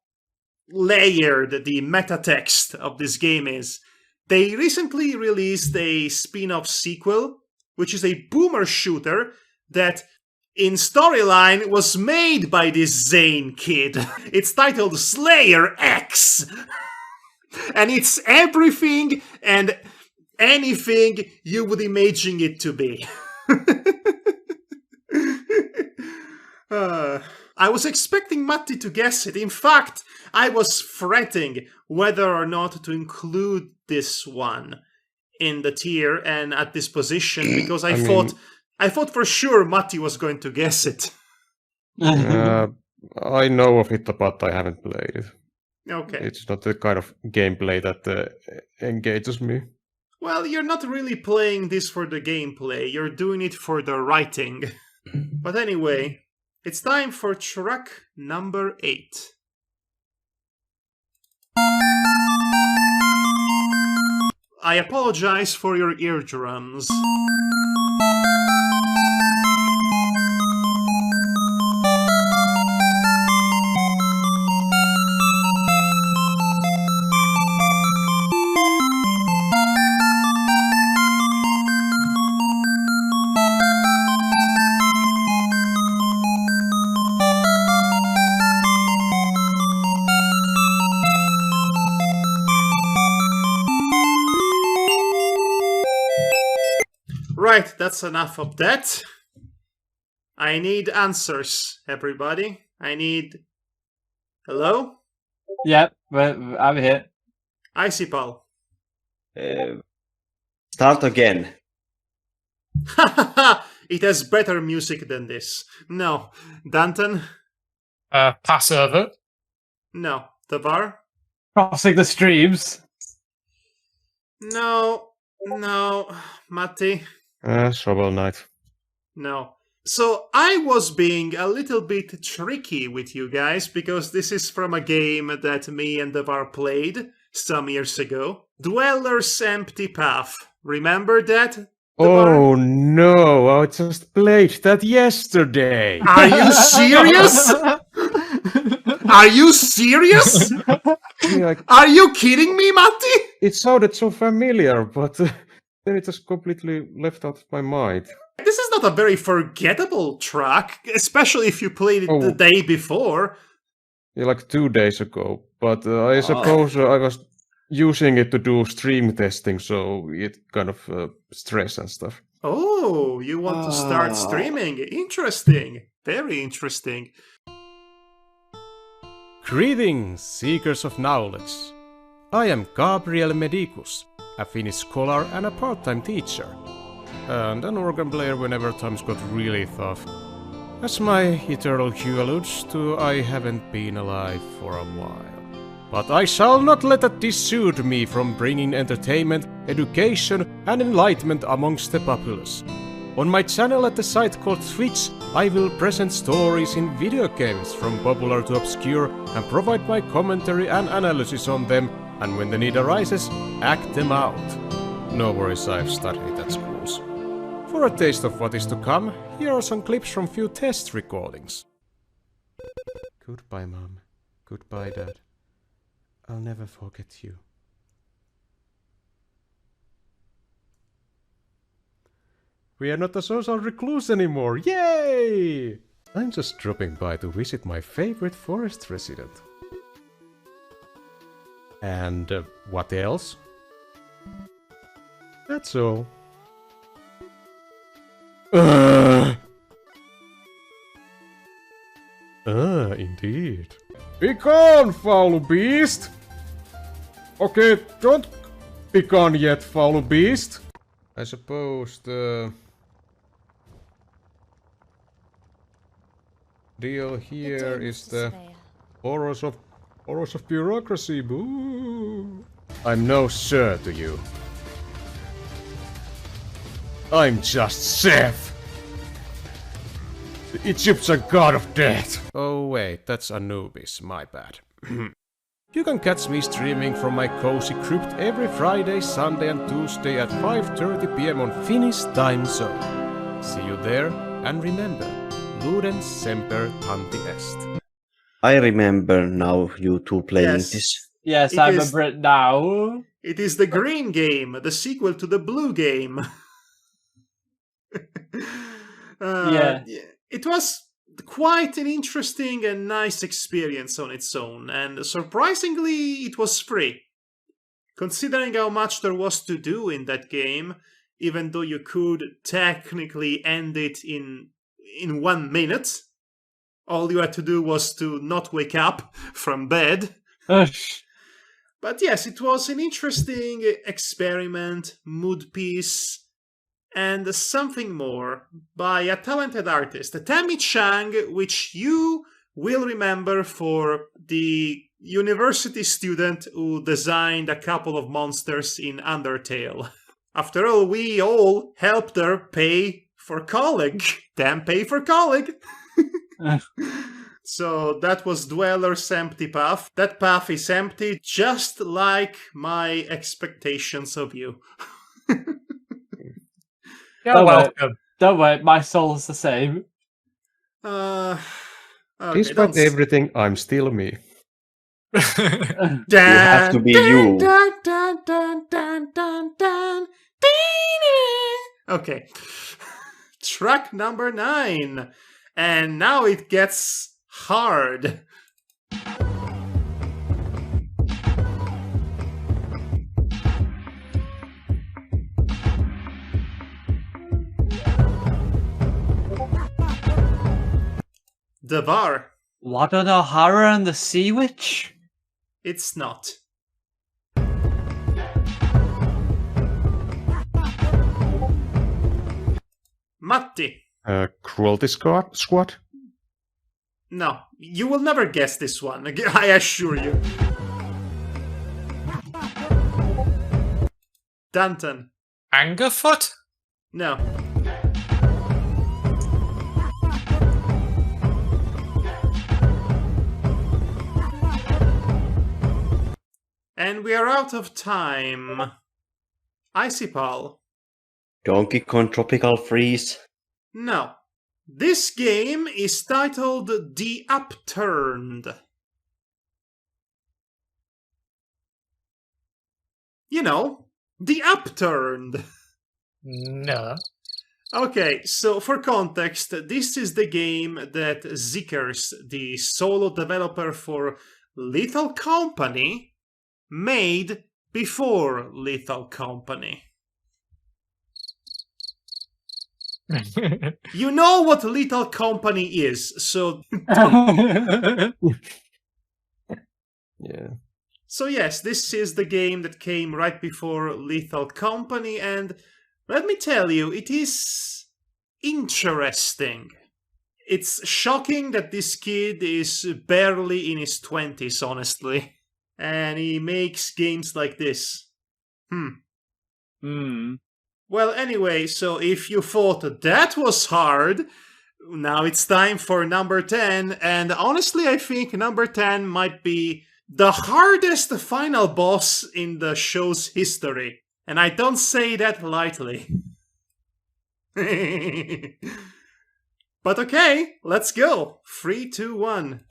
layered the meta text of this game is, they recently released a spin-off sequel, which is a boomer shooter that, in storyline, was made by this Zane kid. It's titled Slayer X! And it's everything and anything you would imagine it to be. I was expecting Matti to guess it. In fact, I was fretting whether or not to include this one in the tier and at this position, because I thought for sure Matti was going to guess it. I know of it, but I haven't played it. Okay. It's not the kind of gameplay that engages me. Well, you're not really playing this for the gameplay. You're doing it for the writing. But anyway, it's time for track number 8. I apologize for your eardrums. Right, that's enough of that. I need answers, everybody. I need... Hello? Yep, I'm here. Icipal. Start again. It has better music than this. No. Danton? Pass over. No. Tavar? Crossing the streams. No. Matti? Shovel Knight. No. So I was being a little bit tricky with you guys, because this is from a game that me and Devar played some years ago. Dweller's Empty Path. Remember that? Devar? Oh no, I just played that yesterday. Are you serious? Are you serious? Yeah, Are you kidding me, Matti? it sounded so familiar, but then it just completely left out of my mind. This is not a very forgettable track, especially if you played it the day before. Yeah, like 2 days ago. But I suppose I was using it to do stream testing, so it kind of stress and stuff. Oh, you want to start streaming? Interesting. Very interesting. Greetings, seekers of knowledge. I am Gabriel Medicus, a Finnish scholar and a part-time teacher, and an organ player whenever times got really tough. As my eternal hue alludes to, I haven't been alive for a while. But I shall not let that dissuade me from bringing entertainment, education, and enlightenment amongst the populace. On my channel at the site called Twitch, I will present stories in video games from popular to obscure and provide my commentary and analysis on them, and when the need arises, act them out. No worries, I've studied at schools. For a taste of what is to come, here are some clips from few test recordings. Goodbye, Mom. Goodbye, Dad. I'll never forget you. We are not a social recluse anymore, yay! I'm just dropping by to visit my favorite forest resident. And what else? That's all. Indeed. Be gone, foul beast! Okay, don't be gone yet, foul beast. I suppose the deal here is the horrors of bureaucracy. Boo! I'm no sir to you. I'm just Seth, the Egyptian god of death. Oh wait, that's Anubis. My bad. You can catch me streaming from my cozy crypt every Friday, Sunday and Tuesday at 5:30 PM on Finnish time zone. See you there, and remember, Ludens semper tanti est. I remember now you two playing Yes. this. Yes, It I is- remember it now. It is the green game, the sequel to the blue game. Yeah. It was quite an interesting and nice experience on its own, and surprisingly, it was free. Considering how much there was to do in that game, even though you could technically end it in 1 minute, all you had to do was to not wake up from bed. But yes, it was an interesting experiment, mood piece, and something more by a talented artist, Tammy Chang, which you will remember for the university student who designed a couple of monsters in Undertale. After all, we all helped her pay for college. Damn, pay for college! So that was Dweller's empty path. That path is empty, just like my expectations of you. You're Don't worry. welcome. Don't worry, my soul's the same. Okay, Despite don't s- everything, I'm still me. Dun, have to be dun, you. dun, dun, dun, dun, dun, dun, okay. Track number 9. And now it gets hard. The bar. What on O'Hara and the Sea Witch? It's not. Matti. Cruelty squad? No, you will never guess this one, I assure you. Danton. Angerfoot? No. And we are out of time. Icipal. Donkey Kong Tropical Freeze. No. This game is titled The Upturned. You know, The Upturned. No. Okay, so for context, this is the game that Zickers, the solo developer for Lethal Company, made before Lethal Company. You know what Lethal Company is, so Yeah. so yes, this is the game that came right before Lethal Company, and let me tell you, it is interesting. It's shocking that this kid is barely in his 20s, honestly. And he makes games like this. Well, anyway, so if you thought that was hard, now it's time for number 10. And honestly, I think number 10 might be the hardest final boss in the show's history. And I don't say that lightly. But okay, let's go. 3, 2, 1.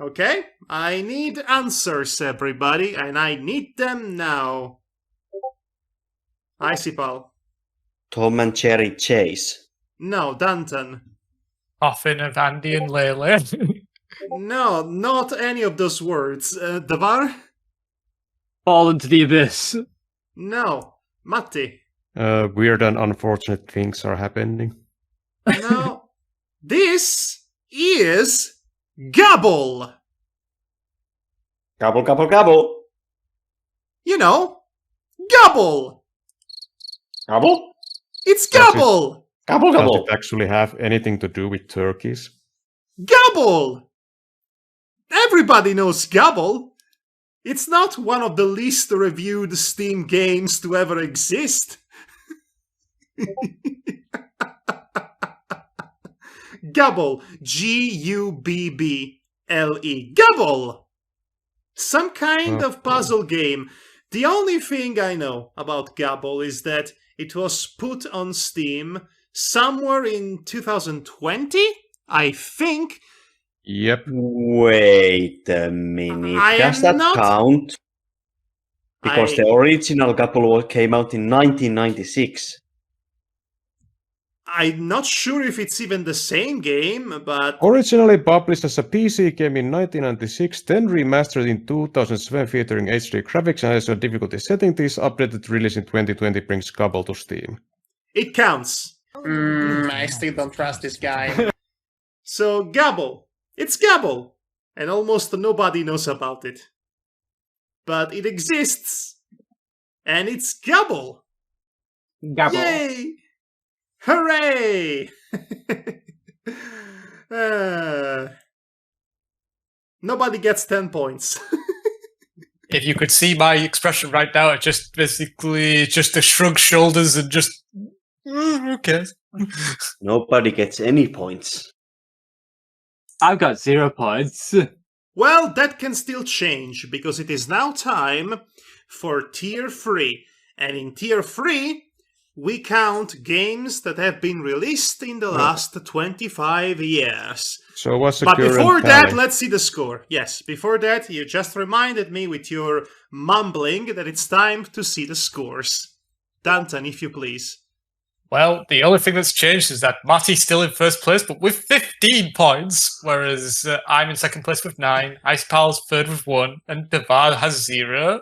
Okay, I need answers, everybody, and I need them now. Icipal. Tom and Jerry Chase. No, Danton. Coffin of Andy and Lele. No, not any of those words. Davar? Fall into the abyss. No. Matti? Weird and unfortunate things are happening. No. This is Gobble! Gobble, gobble, gobble. You know, Gobble! Gobble? It's Does it- Gobble! Gobble, Does gobble. it actually have anything to do with turkeys? Gobble! Everybody knows Gobble. It's not one of the least reviewed Steam games to ever exist. Gobble. Gubble. Gobble! Some kind of puzzle game. The only thing I know about Gobble is that it was put on Steam somewhere in 2020, I think. Yep. Wait a minute. I Does am that not- count? Because the original Gobble came out in 1996. I'm not sure if it's even the same game, but Originally published as a PC game in 1996, then remastered in 2007 featuring HD graphics and as a difficulty setting, this updated release in 2020 brings Gobble to Steam. it counts. I still don't trust this guy. So, Gobble. It's Gobble. And almost nobody knows about it. But it exists. And it's Gobble. Gobble. Yay! Hooray! Nobody gets 10 points. If you could see my expression right now, it just basically just a shrug shoulders and just who cares? Nobody gets any points. I've got 0 points. Well, that can still change, because it is now time for Tier 3. And in Tier 3, we count games that have been released in the last 25 years. So what's the But current before that, tally? let's see the score. Yes, before that, you just reminded me with your mumbling that it's time to see the scores. Danton, if you please. Well, the only thing that's changed is that Matty's still in first place, but with 15 points, whereas I'm in second place with 9, Icepal's third with 1, and Devar has 0.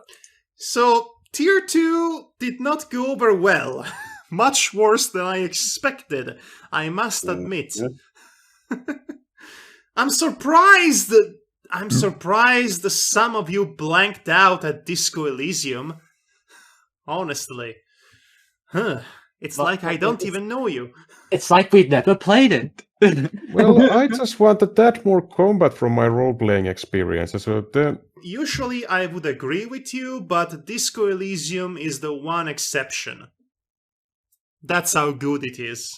So, Tier 2 did not go over well. Much worse than I expected, I must admit. I'm surprised that some of you blanked out at Disco Elysium. Honestly. It's like I don't even know you. It's like we'd never played it. Well, I just wanted that more combat from my role-playing experience. So then, Usually I would agree with you, but Disco Elysium is the one exception. That's how good it is.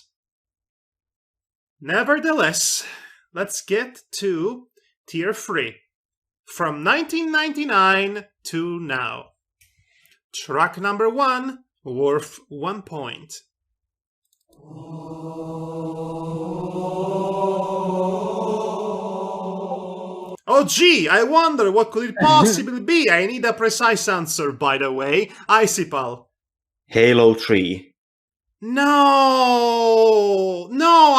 Nevertheless, let's get to Tier 3. From 1999 to now. Track number 1, worth 1 point. Oh gee, I wonder what could it possibly be? I need a precise answer, by the way. Icipal. Halo 3. No,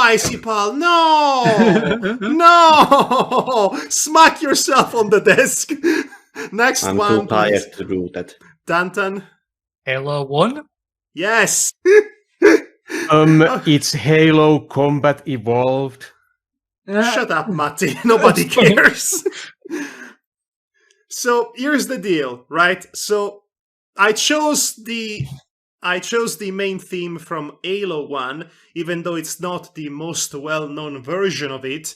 Icy Pal, no, no! Smack yourself on the desk. Next I'm one, too tired please. to do that. Danton. Halo 1? Yes. It's Halo Combat Evolved. Shut up, Matti. Nobody cares. So here's the deal, right? So I chose the main theme from Halo 1, even though it's not the most well-known version of it,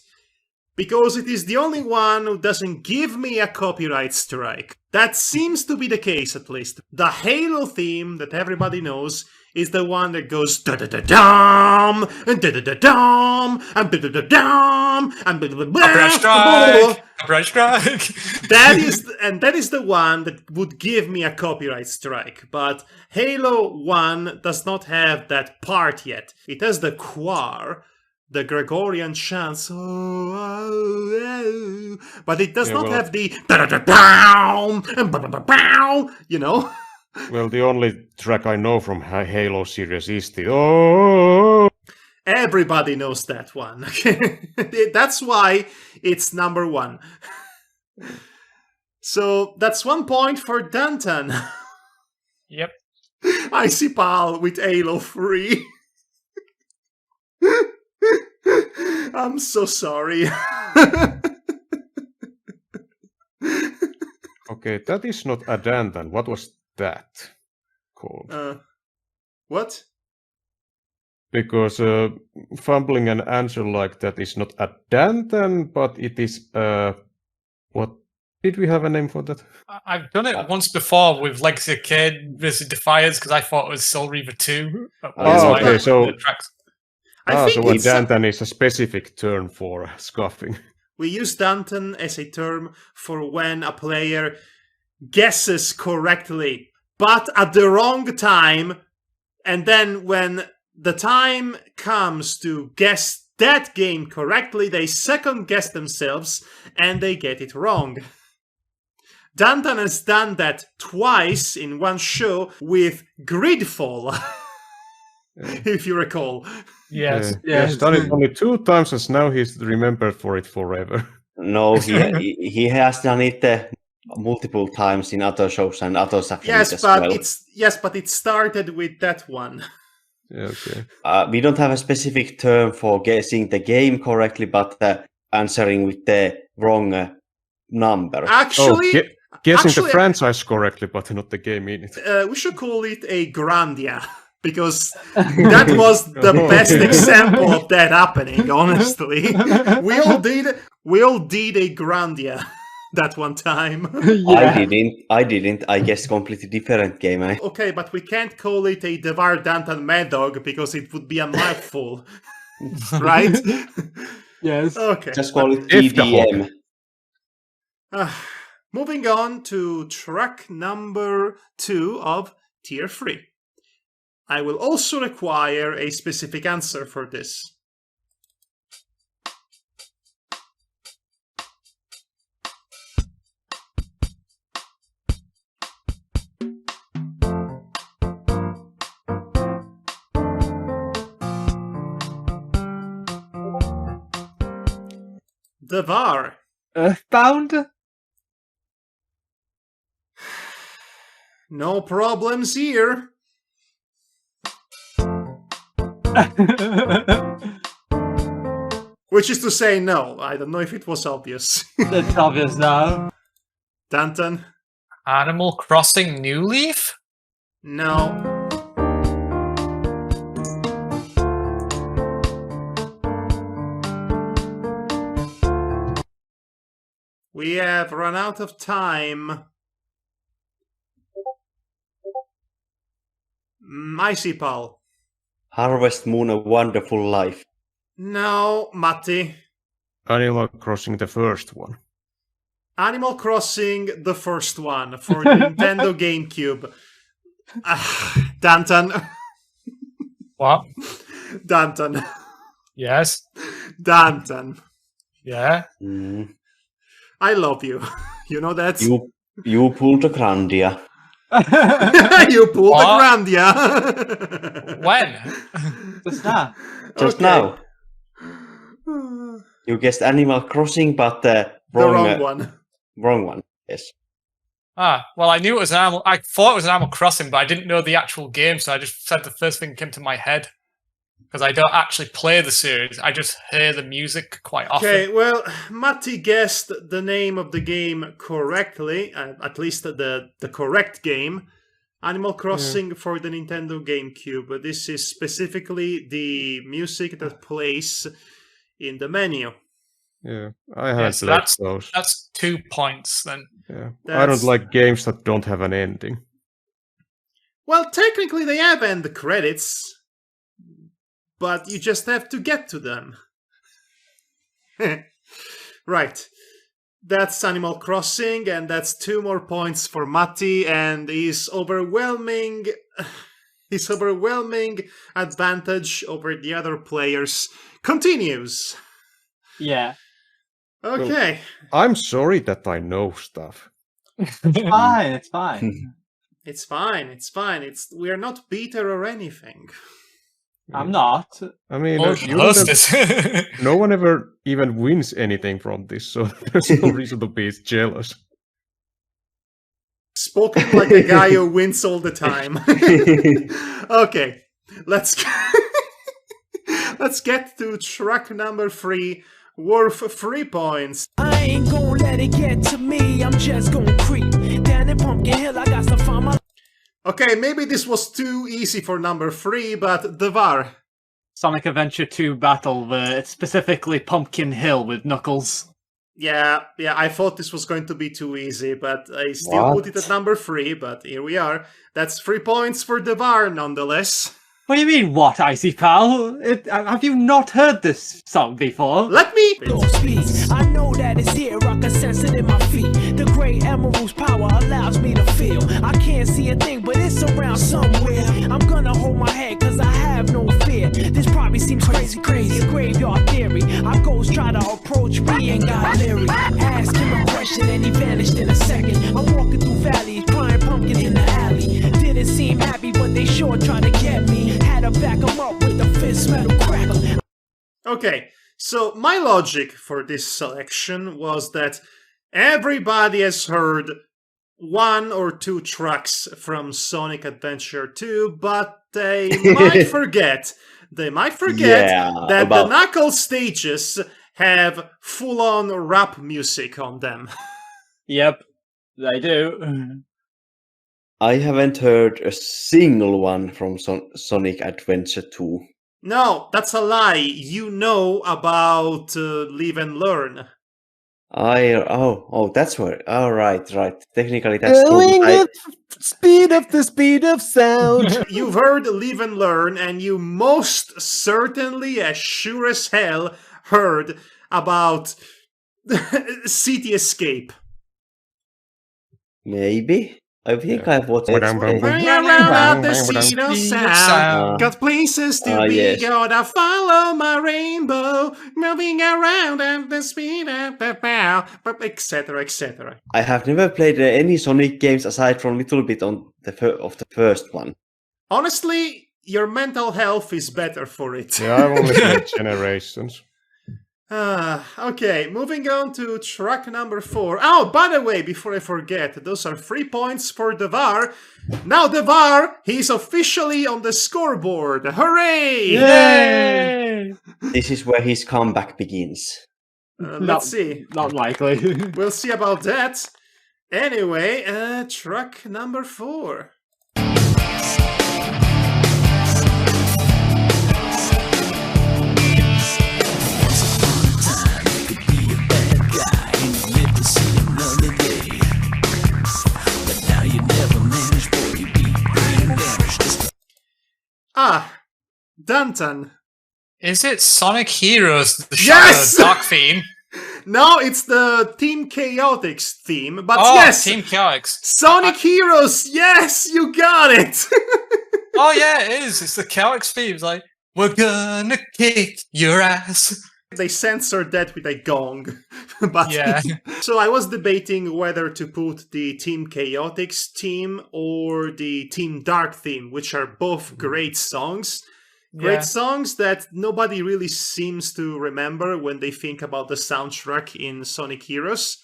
because it is the only one who doesn't give me a copyright strike. That seems to be the case, at least. The Halo theme that everybody knows is the one that goes da-da-da-dum, and da-da-da-dum, and da-da-da-dum, and Copyright strike! Copyright strike! that is the one that would give me a copyright strike. But Halo 1 does not have that part yet. It has the choir, the Gregorian chants, but it does not have the da-da-da-dum, and ba-ba-ba-bow, you know? Well, the only track I know from Halo series is the oh. Everybody knows that one. That's why it's number 1. So that's 1 point for Danton. Yep. Icy Pal with Halo 3. I'm so sorry. Okay, that is not a Danton. What was that called? What? Because fumbling an answer like that is not a Danton, but it is what? Did we have a name for that? I've done it once before with Legacy Arcade versus Defiance because I thought it was Soul Reaver 2. Oh, okay, so I think so a it's Danton is a specific term for scuffing. we use Danton as a term for when a player guesses correctly, but at the wrong time, and then when the time comes to guess that game correctly, they second guess themselves and they get it wrong. Danton has done that twice in one show with Gridfall, if you recall. Yes. He has done it only 2 times, and now he's remembered for it forever. No, he has done it multiple times in other shows and other stuff. Yes, but it started with that one. Yeah, okay. We don't have a specific term for guessing the game correctly, but answering with the wrong number. Actually, guessing the franchise correctly, but not the game in it. We should call it a Grandia, because that was the best example of that happening, honestly. We all did a Grandia that one time. I didn't. I guess completely different game. Okay, but we can't call it a Devar Danton Madhog because it would be a mouthful. Right? Yes. Okay. Just call it EDM. Moving on to track number 2 of Tier 3. I will also require a specific answer for this. Devar. Earthbound? No problems here. Which is to say no. I don't know if it was obvious. It's obvious now. Danton? Animal Crossing New Leaf? No. We have run out of time. Icy Pal. Harvest Moon, A Wonderful Life. No, Matti. Animal Crossing, the first one. Animal Crossing, the first one, for Nintendo GameCube. Danton. What? Danton. Yes. Danton. Yeah. I love you. You know that? You pulled a Grandia. You pulled What? the Grandia. When? Just now. Just Okay. now. You guessed Animal Crossing, but The wrong, wrong one. wrong one. Yes. Well, I knew it was an Animal. I thought it was an Animal Crossing, but I didn't know the actual game, so I just said the first thing that came to my head. Because I don't actually play the series, I just hear the music quite often. Okay, well, Matti guessed the name of the game correctly, at least the correct game. Animal Crossing for the Nintendo GameCube. But this is specifically the music that plays in the menu. Yeah, I haven't so played those. That's 2 points then. Yeah. I That's- don't like games that don't have an ending. Well, technically they have end credits, but you just have to get to them. Right. That's Animal Crossing, and that's 2 more points for Matti, and his overwhelming advantage over the other players continues. Yeah. Okay. I'm sorry that I know stuff. It's fine. It's fine. It's fine. We're not bitter or anything. I'm not. I mean, Oh, you don't have- hostess. no one ever even wins anything from this, so there's no reason to be jealous. Spoken like a guy who wins all the time. Okay, let's get to track number 3, worth 3 points. I ain't gonna let it get to me, I'm just gonna creep down in Pumpkin Hill. I got to find my. Okay, maybe this was too easy for number 3, but Devar. Sonic Adventure 2 Battle, specifically Pumpkin Hill with Knuckles. Yeah, I thought this was going to be too easy, but I still put it at number 3, but here we are. That's 3 points for Devar, nonetheless. What do you mean, what, Icy Pal? Have you not heard this song before? Let me... Speeds. I know that it's here, I can sense it in my feet. The great emerald's power allows me to feel. I can't see a thing, but it's around somewhere. I'm gonna hold my head, cause I have no fear. This probably seems crazy, a graveyard theory. Our ghosts try to approach me and got leery. Ask him a question and he vanished in a second. I'm walking through valleys, crying pumpkins in the alley. Didn't seem happy, but they sure tried to get me. Had to back them up with the fist metal crackle. Okay, so my logic for this selection was that everybody has heard 1 or 2 tracks from Sonic Adventure 2, but they might forget. That the Knuckles stages have full-on rap music on them. Yep, they do. I haven't heard a single one from Sonic Adventure 2. No, that's a lie. You know about Live and Learn. That's where. Oh, right. Technically, that's true. Speed of the speed of sound. You've heard Live and Learn, and you most certainly, as sure as hell, heard about City Escape. Maybe. I think I've watched it. Running around the seat of sound. Got places to be, yes. gotta follow my rainbow. Moving around at the speed of the bow, etc., etc. I have never played any Sonic games aside from a little bit on of the first one. Honestly, your mental health is better for it. Yeah, I've only played Generations. Okay, moving on to track number 4. Oh, by the way, before I forget, those are 3 points for Devar. Now Devar, he's officially on the scoreboard. Hooray! Yay! This is where his comeback begins. Let's see. Not likely. We'll see about that. Anyway, track number 4. Danton. Is it Sonic Heroes, the Yes! Shadow Dark theme? No, it's the Team Chaotix theme, but Oh, yes! Team Chaotix. Sonic Heroes! Yes, you got it! Oh yeah, it is. It's the Chaotix theme. It's like, we're gonna kick your ass. They censored that with a gong. But Yeah. so I was debating whether to put the Team Chaotix theme or the Team Dark theme, which are both great songs. Great Yeah. songs that nobody really seems to remember when they think about the soundtrack in Sonic Heroes.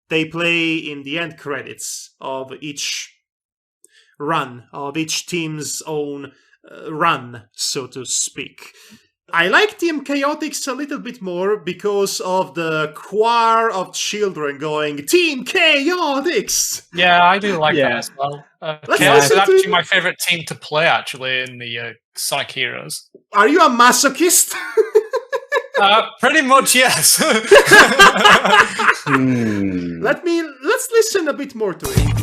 They play in the end credits of each run, of each team's own run, so to speak. I like Team Chaotix a little bit more because of the choir of children going, Team Chaotix! Yeah, I do like that Yeah. as well. Let's Chaos listen is to actually it. my favorite team to play, actually, in the Sonic Heroes. Are you a masochist? Pretty much, yes. Let's listen a bit more to it.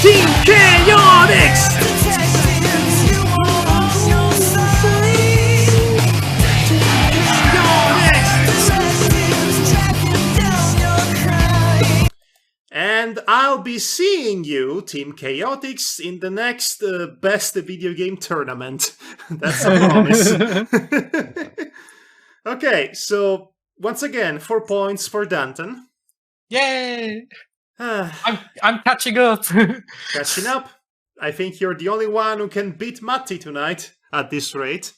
Team Chaotix! And I'll be seeing you, Team Chaotix, in the next best video game tournament. That's a promise. Okay, so once again, 4 points for Danton. Yay! I'm catching up. Catching up. I think you're the only one who can beat Matti tonight, at this rate.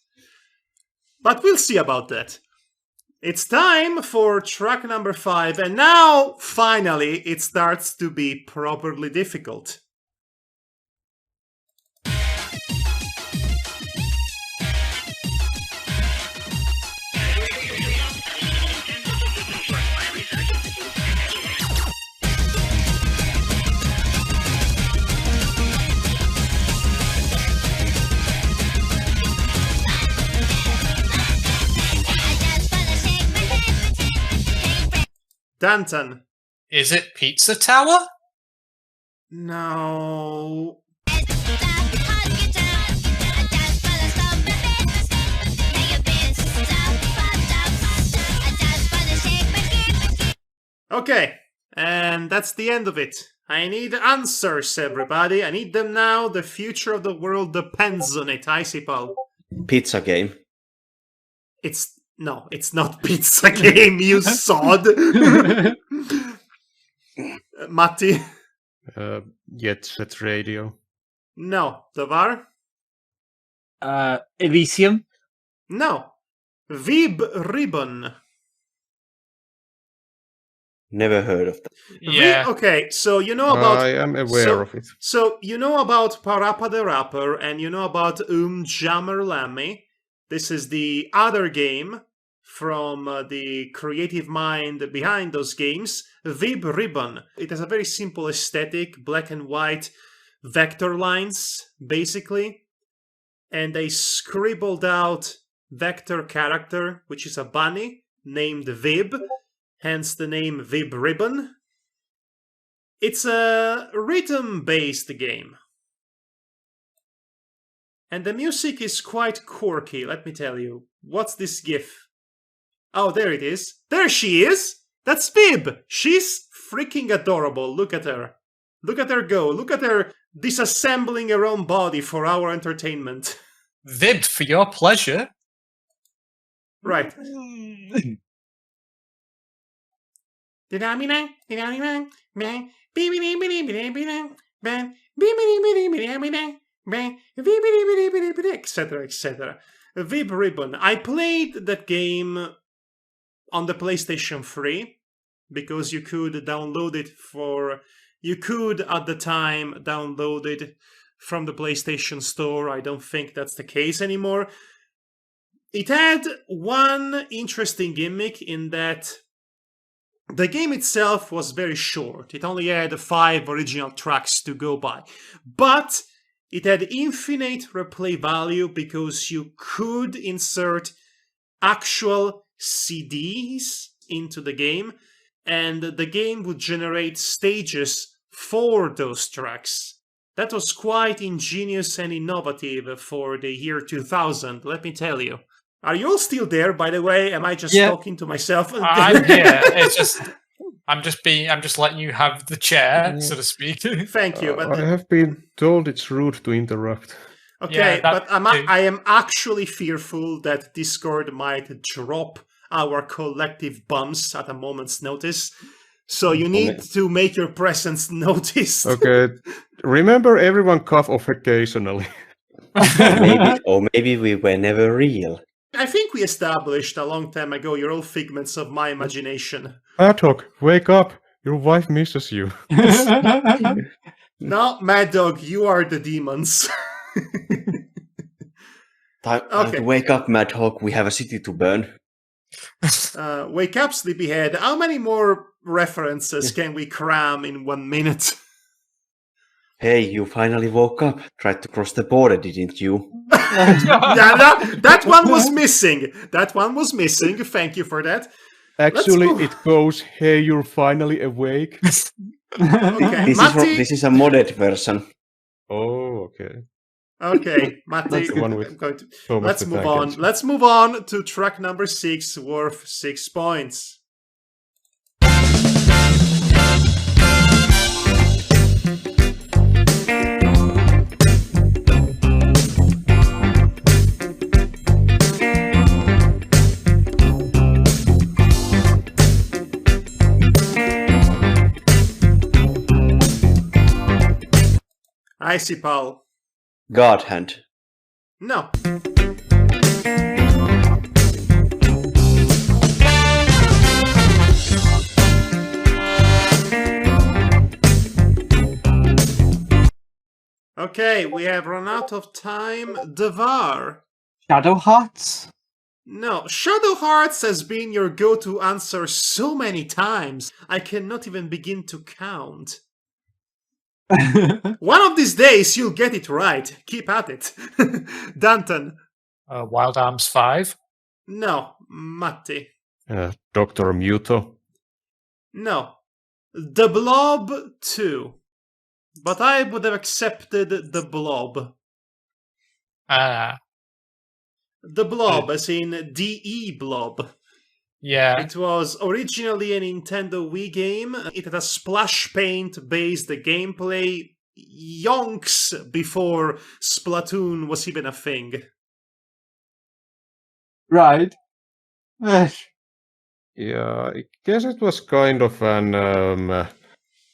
But we'll see about that. It's time for track number 5, and now, finally, it starts to be properly difficult. Danton. Is it Pizza Tower? No. Okay, and that's the end of it. I need answers, everybody. I need them now. The future of the world depends on it, Icipal. Pizza game. No, it's not Pizza Game, you sod. Matti? Jet Set Radio. No. Davar? Elysium. No. Vib Ribbon. Never heard of that. Yeah. Okay, so you know about... I am aware of it. So you know about Parappa the Rapper, and you know about Jammer Lammy. This is the other game from the creative mind behind those games, Vib Ribbon. It has a very simple aesthetic, black and white vector lines, basically. And a scribbled out vector character, which is a bunny, named Vib, hence the name Vib Ribbon. It's a rhythm-based game. And the music is quite quirky, let me tell you. What's this gif? Oh, there it is. There she is! That's Vib! She's freaking adorable. Look at her. Look at her go. Look at her disassembling her own body for our entertainment. Vib for your pleasure. Right. Etc, etc. Vib Ribbon. I played that game on the PlayStation 3 because you could download it for... You could, at the time, download it from the PlayStation Store. I don't think that's the case anymore. It had one interesting gimmick in that The game itself was very short. It only had 5 original tracks to go by. But it had infinite replay value because you could insert actual CDs into the game, and the game would generate stages for those tracks. That was quite ingenious and innovative for the year 2000, let me tell you. Are you all still there, by the way? Am I just talking to myself? I'm here. It's just I'm just letting you have the chair, so to speak. Thank you. But I have been told it's rude to interrupt. okay, Yeah, but I am actually fearful that Discord might drop our collective bums at a moment's notice. So you need to make your presence noticed. Okay, remember everyone cough off occasionally. Or maybe we were never real. I think we established a long time ago you're all figments of my imagination. Madhog, wake up! Your wife misses you. No, Madhog, you are the demons. Time Okay. to wake up, Madhog. We have a city to burn. Wake up, sleepyhead. How many more references can we cram in 1 minute? Hey, you finally woke up. Tried to cross the border, didn't you? that one was missing. That one was missing. Thank you for that. Actually, move. it goes, hey, you're finally awake. Okay, This is a modded version. Oh, okay. Okay, Matti, That's the one with I'm going to, Thomas let's the move Tank on. Engine. Let's move on to track number 6, worth 6 points. Icy Paul. God hand. No. Okay, we have run out of time. Devar. Shadow Hearts? No, Shadow Hearts has been your go-to answer so many times, I cannot even begin to count. One of these days, you'll get it right. Keep at it. Danton. Wild Arms 5. No. Matti. Dr. Muto. No. The Blob 2. But I would have accepted The Blob. The Blob, as in D.E. Blob. Yeah. It was originally a Nintendo Wii game. It had a splash paint-based gameplay yonks before Splatoon was even a thing. Right. Yeah, I guess it was kind of an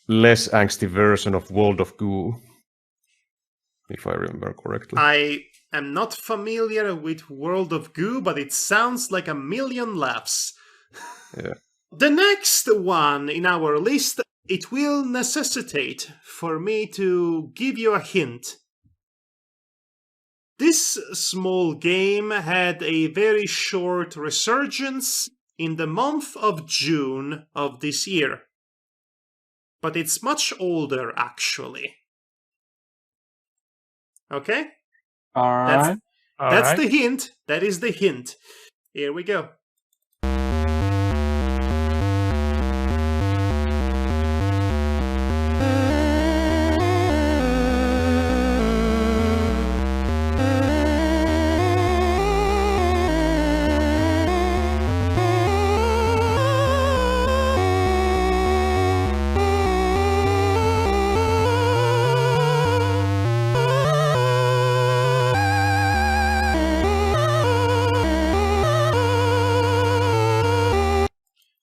less angsty version of World of Goo, if I remember correctly. I am not familiar with World of Goo, but it sounds like a million laughs. Yeah. The next one in our list, it will necessitate for me to give you a hint. This small game had a very short resurgence in the month of June of this year. But it's much older, actually. Okay? Alright. That's the hint. That is the hint. Here we go.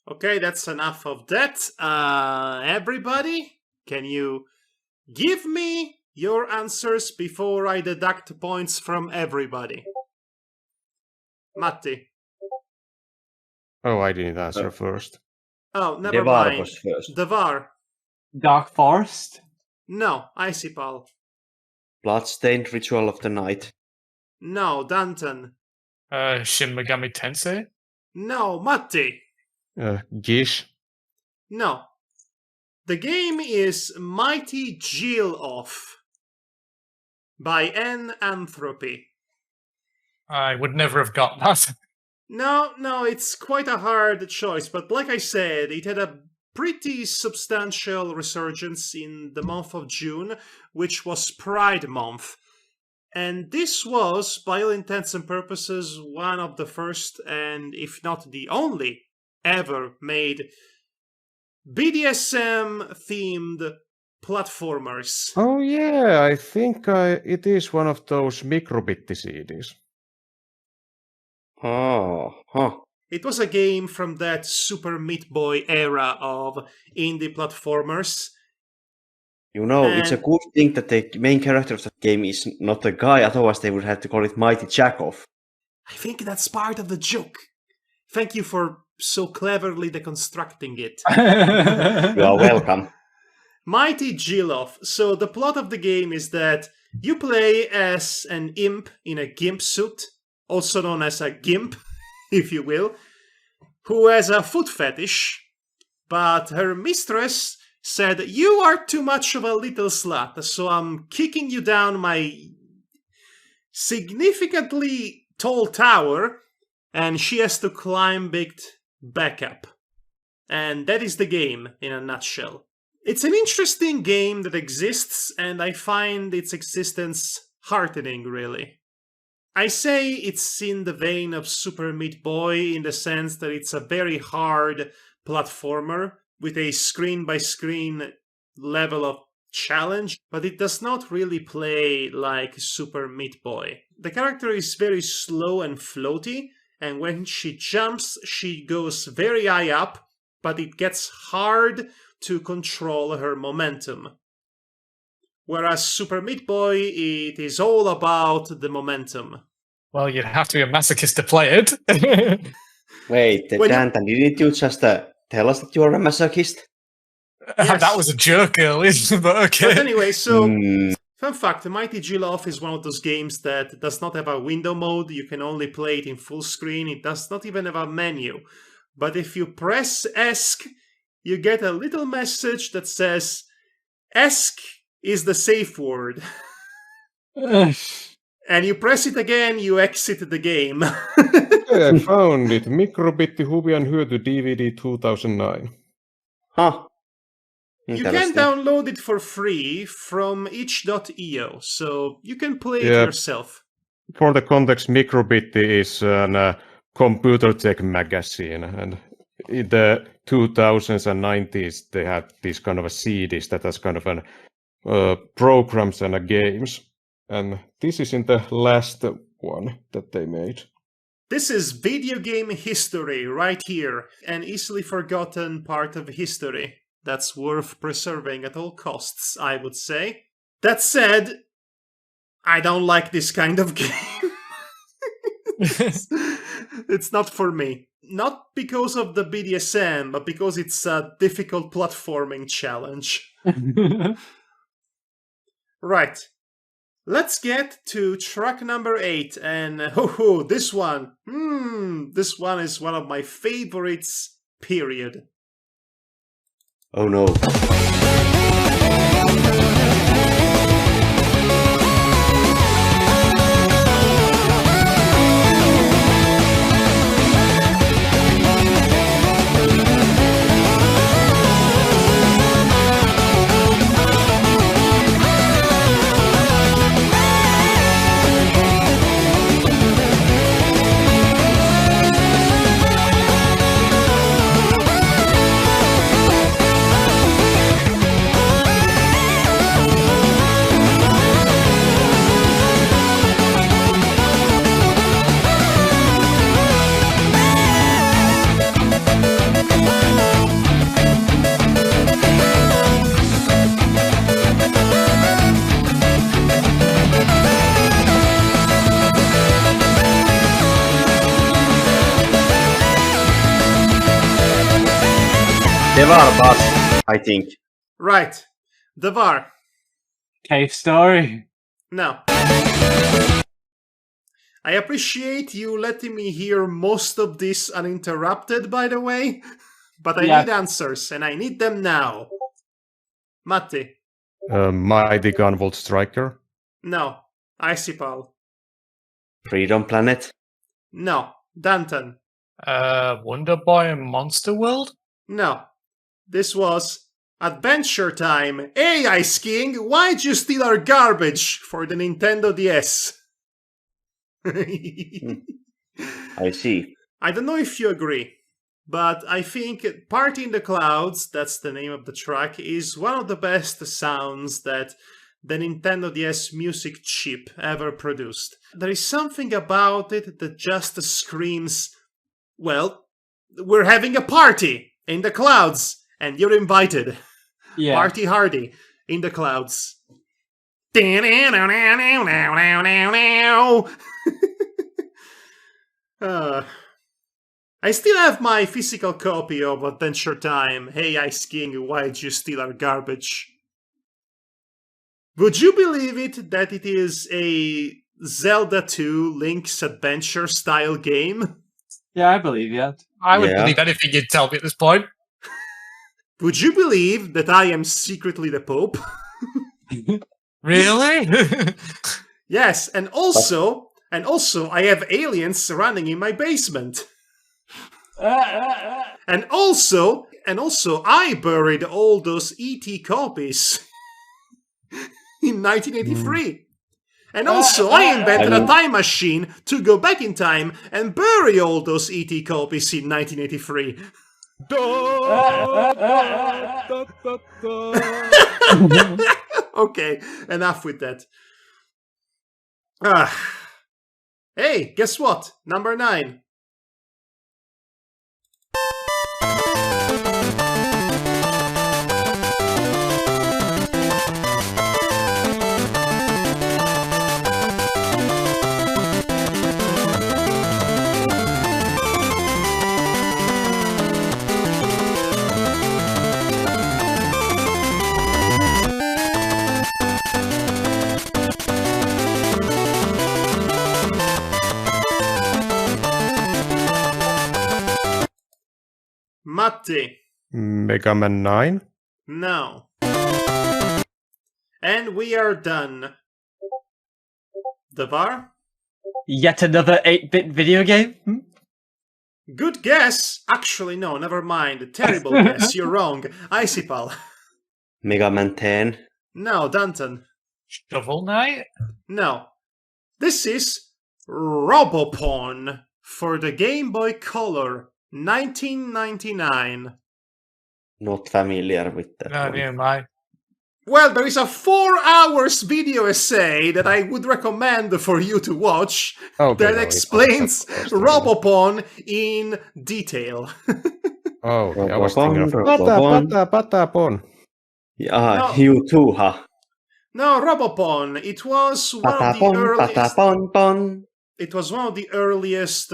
Okay, that's enough of that. Everybody, can you give me your answers before I deduct points from everybody? Matti. Oh, I didn't answer first. Oh, never Devar mind. was first. Devar. Dark Forest? No. Icy Pal. Bloodstained Ritual of the Night. No. Danton. Shin Megami Tensei? No. Matti. Gish. No. The game is Mighty Jill Off by N Anthropy. I would never have got that. No, it's quite a hard choice, but like I said, it had a pretty substantial resurgence in the month of June, which was Pride Month. And this was, by all intents and purposes, one of the first, and if not the only, ever made BDSM-themed platformers. Oh yeah, I think it is one of those microbit CDs. Oh, huh. It was a game from that Super Meat Boy era of indie platformers. You know, it's a good thing that the main character of that game is not a guy, otherwise they would have to call it Mighty Jackoff. I think that's part of the joke. Thank you for so cleverly deconstructing it. You are welcome. Mighty Jill-Off. So the plot of the game is that you play as an imp in a gimp suit, also known as a gimp, if you will, who has a foot fetish, but her mistress said, "You are too much of a little slut, so I'm kicking you down my significantly tall tower," and she has to climb it back up. And that is the game in a nutshell. It's an interesting game that exists, and I find its existence heartening, really. I say it's in the vein of Super Meat Boy in the sense that it's a very hard platformer with a screen-by-screen level of challenge, but it does not really play like Super Meat Boy. The character is very slow and floaty, and when she jumps, she goes very high up, but it gets hard to control her momentum. Whereas Super Meat Boy, it is all about the momentum. Well, you'd have to be a masochist to play it. Wait, Dantan, didn't you just tell us that you are a masochist? Yes. That was a joke earlier, but okay. But anyway, so, fun fact, Mighty Jill-Off is one of those games that does not have a window mode. You can only play it in full screen. It does not even have a menu. But if you press ESC, you get a little message that says, ESC is the safe word. And you press it again, you exit the game. I found it. Microbitti Huvian Hyöty DVD 2009. Huh. You can download it for free from itch.io, so you can play it Yeah. yourself. For the context, Microbitti is a computer tech magazine, and in the 2000s and 90s, they had these kind of a CDs that has kind of an programs and games. And this is in the last one that they made. This is video game history right here, an easily forgotten part of history that's worth preserving at all costs, I would say. That said, I don't like this kind of game. It's not for me. Not because of the BDSM, but because it's a difficult platforming challenge. Right. Let's get to track number 8, and this one. This one is one of my favorites, period. Oh no. Devar Bus, I think. Right. Devar. Cave story. No. I appreciate you letting me hear most of this uninterrupted, by the way. But I Yeah. need answers, and I need them now. Matti. Mighty Gunvolt Striker. No. Icipal. Freedom Planet. No. Danton. Wonder Boy and Monster World? No. This was Adventure Time. Hey, Ice King, why'd you steal our garbage for the Nintendo DS? I see. I don't know if you agree, but I think Party in the Clouds, that's the name of the track, is one of the best sounds that the Nintendo DS music chip ever produced. There is something about it that just screams, well, we're having a party in the clouds, and you're invited. Yeah. Party hardy in the clouds. I still have my physical copy of Adventure Time. Hey, Ice King, why'd you steal our garbage? Would you believe it that it is a Zelda 2 Link's Adventure style game? Yeah, I believe that. I would Yeah. believe anything you'd tell me at this point. Would you believe that I am secretly the Pope? Really? Yes, and also I have aliens running in my basement. And also I buried all those ET copies in 1983. And also I invented a time machine to go back in time and bury all those ET copies in 1983. Okay, enough with that. Hey, guess what? Number 9. Matti. Mega Man 9. No. And we are done. Devar? Yet another 8-bit video game? Hmm? Good guess. Actually, no, never mind. Terrible guess. You're wrong. Icipal. Mega Man 10. No, Danton. Shovel Knight? No. This is Robopon for the Game Boy Color, 1999. Not familiar with that No, one. near mine. Well, there is a 4 hours video essay that I would recommend for you to watch Okay, that no, explains it's Robopon in detail. Oh, okay. I was Robopon, thinking of Robopon. Patapon. Yeah, No. you too, huh? No, Robopon. It was one of the Patapon, earliest. patapon, pon. It was one of the earliest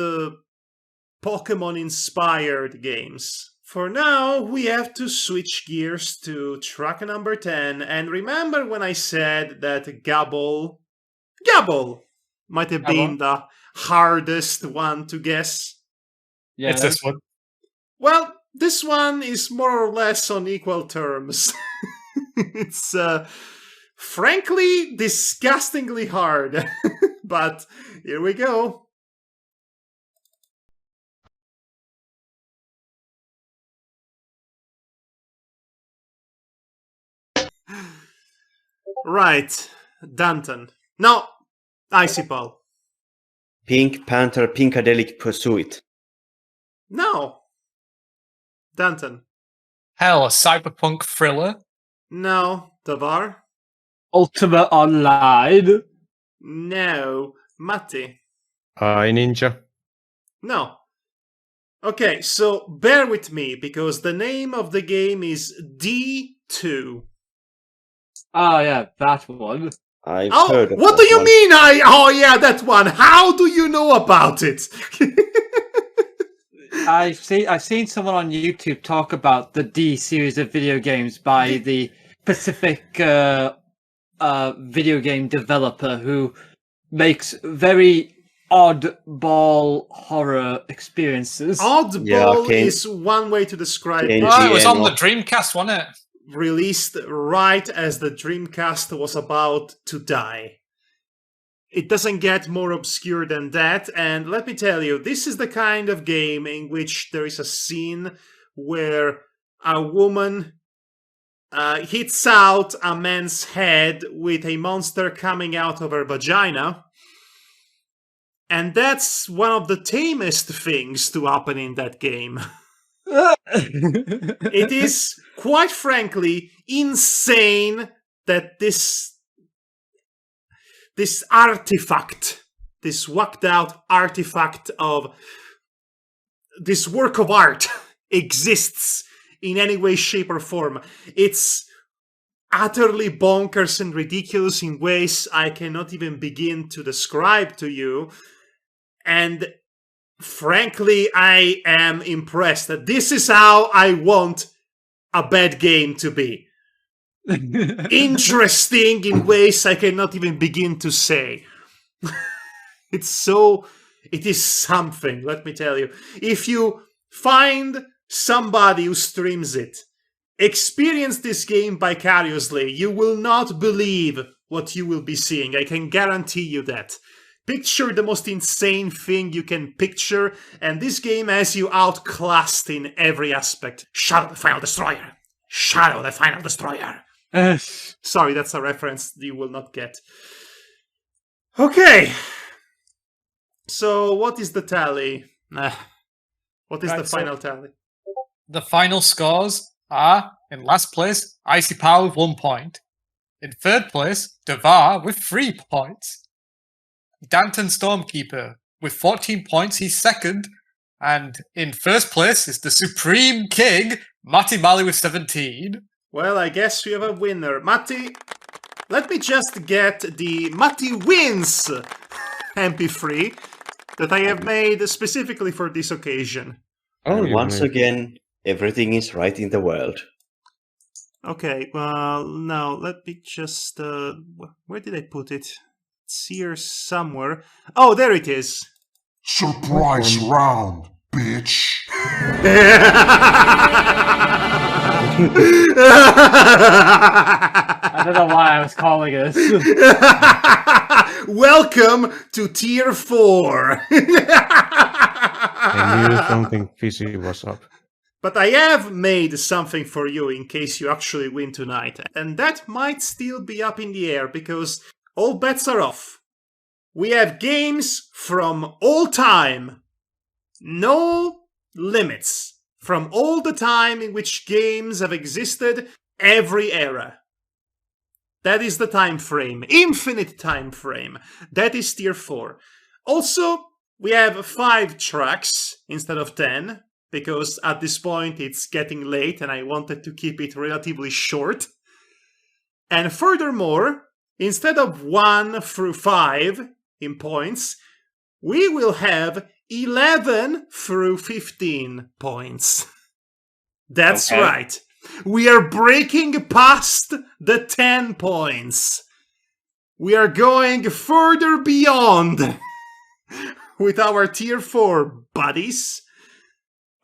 Pokemon-inspired games. For now, we have to switch gears to track number 10. And remember when I said that Gabble might have been the hardest one to guess? Yeah. It's this one. Well, this one is more or less on equal terms. It's frankly disgustingly hard. But here we go. Right, Danton. No, Icipal. Pink Panther Pinkadelic Pursuit. No. Danton. Hell, a cyberpunk thriller? No. Tavar. Ultima Online. No. Matti. Ninja. No. Okay, so bear with me because the name of the game is D2. Oh, yeah, that one. I've Oh, heard of what that do you one. mean? Oh yeah, that one. How do you know about it? I've seen someone on YouTube talk about the D series of video games by the Pacific video game developer who makes very oddball horror experiences. Oddball is one way to describe it. Oh, it was on the Dreamcast, wasn't it? Released right as the Dreamcast was about to die. It doesn't get more obscure than that, and let me tell you, this is the kind of game in which there is a scene where a woman hits out a man's head with a monster coming out of her vagina, and that's one of the tamest things to happen in that game. It is, quite frankly, insane that this artifact, this whacked out artifact of this work of art exists in any way, shape, or form. It's utterly bonkers and ridiculous in ways I cannot even begin to describe to you. And frankly, I am impressed that this is how I want a bad game to be. Interesting in ways I cannot even begin to say. It is something, let me tell you. If you find somebody who streams it, experience this game vicariously, you will not believe what you will be seeing. I can guarantee you that. Picture the most insane thing you can picture, and this game has you outclassed in every aspect. Shadow the Final Destroyer! Shadow the Final Destroyer! Sorry, that's a reference you will not get. Okay. So, what is the tally? What is the final tally? The final scores are, in last place, Icy Power with 1 point. In third place, Devar with 3 points. Danton Stormkeeper with 14 points, he's second. And in first place is the Supreme King, Matti Mali with 17. Well, I guess we have a winner. Matti, let me just get the Matti Wins MP3 that I have made specifically for this occasion. And once again, everything is right in the world. Okay, well, now let me just... where did I put it? It's here somewhere. Oh, there it is. Surprise round, bitch. I don't know why I was calling this. Welcome to Tier 4. I knew something fishy was up. But I have made something for you in case you actually win tonight. And that might still be up in the air because all bets are off. We have games from all time. No limits. From all the time in which games have existed, every era. That is the time frame. Infinite time frame. That is Tier 4. Also, we have 5 tracks instead of 10, because at this point it's getting late and I wanted to keep it relatively short. And furthermore, instead of 1 through 5 in points, we will have 11 through 15 points. That's right. We are breaking past the 10 points. We are going further beyond with our Tier 4 buddies.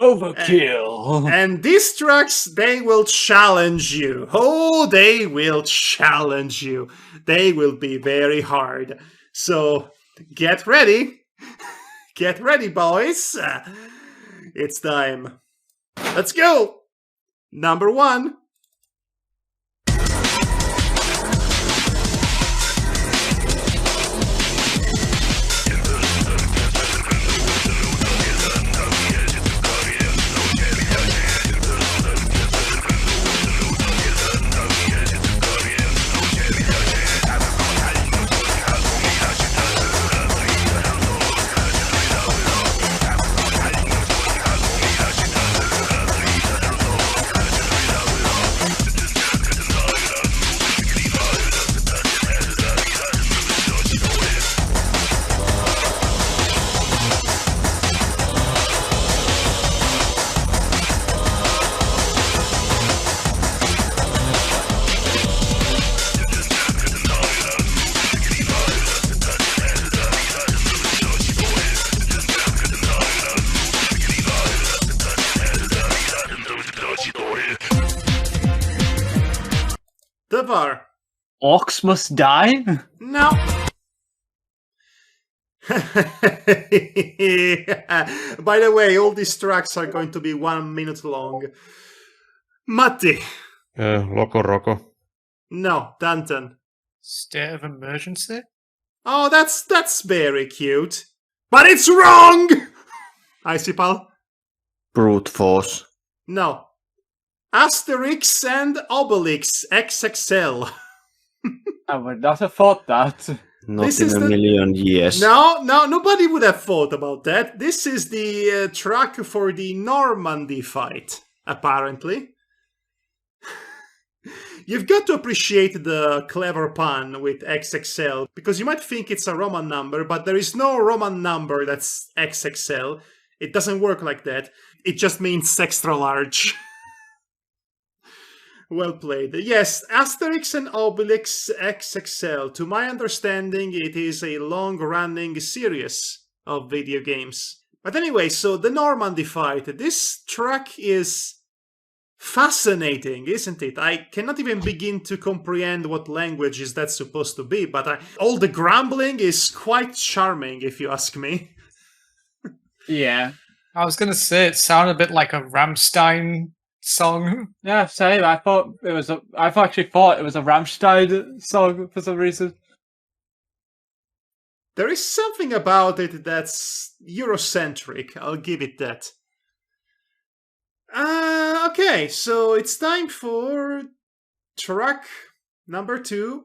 Overkill. And these tracks, they will challenge you. Oh, they will challenge you. They will be very hard. So, get ready. Get ready, boys. It's time. Let's go. Number 1. Devar. Orcs must die? No. By the way, all these tracks are going to be 1 minute long. Matti. Loco Roco. No, Danton. State of emergency? Oh, that's very cute. But it's wrong! Icipal? Brute force. No. Asterix and Obelix XXL. I would not have thought that. Not This in is a the- million years. No, nobody would have thought about that. This is the track for the Normandy fight, apparently. You've got to appreciate the clever pun with XXL, because you might think it's a Roman number, but there is no Roman number that's XXL. It doesn't work like that. It just means extra large. Well played. Yes, Asterix and Obelix XXL. To my understanding, it is a long-running series of video games. But anyway, so the Normandy fight. This track is fascinating, isn't it? I cannot even begin to comprehend what language is that supposed to be, but all the grumbling is quite charming, if you ask me. Yeah. I was going to say it sounded a bit like a Rammstein song. Yeah, same. I actually thought it was a Rammstein song for some reason. There is something about it that's Eurocentric, I'll give it that. Okay, so it's time for track number 2,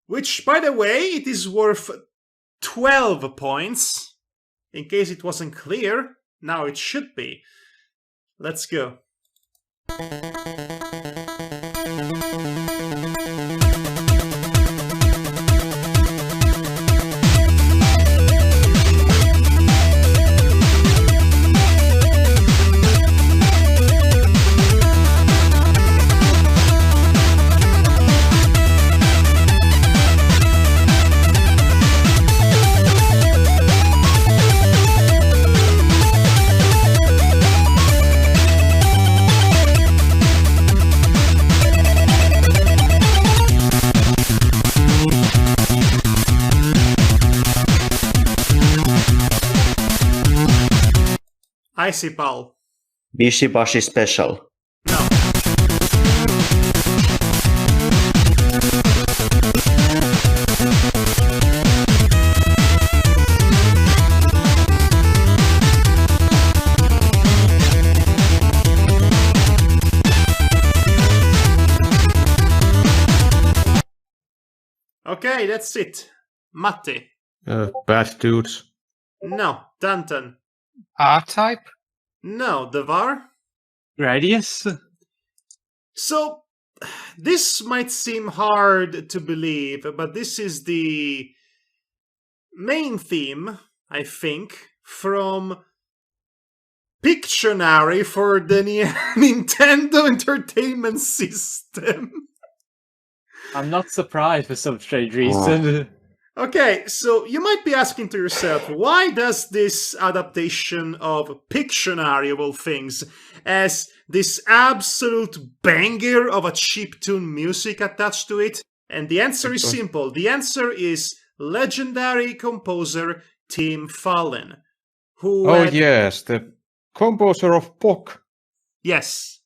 which, by the way, it is worth 12 points. In case it wasn't clear, now it should be. Let's go. Icipal. Bishibashi special. No. Okay, that's it. Matti. Bad Dudes. No. Danton. R-Type? No. Devar. Radius? So, this might seem hard to believe, but this is the main theme, I think, from Pictionary for the Nintendo Entertainment System. I'm not surprised for some strange reason. Okay, so you might be asking to yourself, why does this adaptation of Pictionary, of all things, as this absolute banger of a chiptune music attached to it? And the answer is simple. The answer is legendary composer Tim Fallon, who Yes, the composer of Pok. Yes.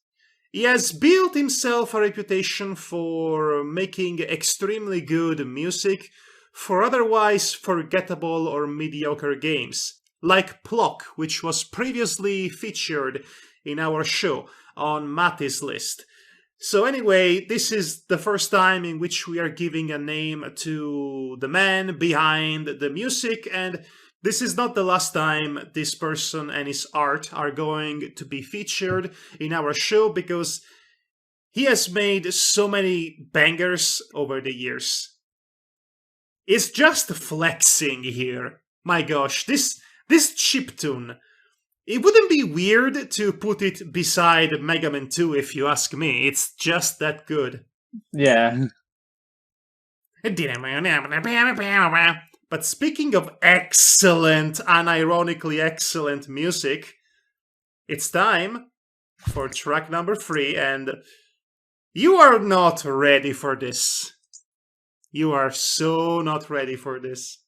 He has built himself a reputation for making extremely good music for otherwise forgettable or mediocre games, like Plock, which was previously featured in our show on Matty's list. So anyway, this is the first time in which we are giving a name to the man behind the music, and this is not the last time this person and his art are going to be featured in our show, because he has made so many bangers over the years. It's just flexing here. My gosh, this chiptune. It wouldn't be weird to put it beside Mega Man 2 if you ask me. It's just that good. Yeah. But speaking of excellent, unironically excellent music, it's time for track number 3, and You are not ready for this. You are so not ready for this.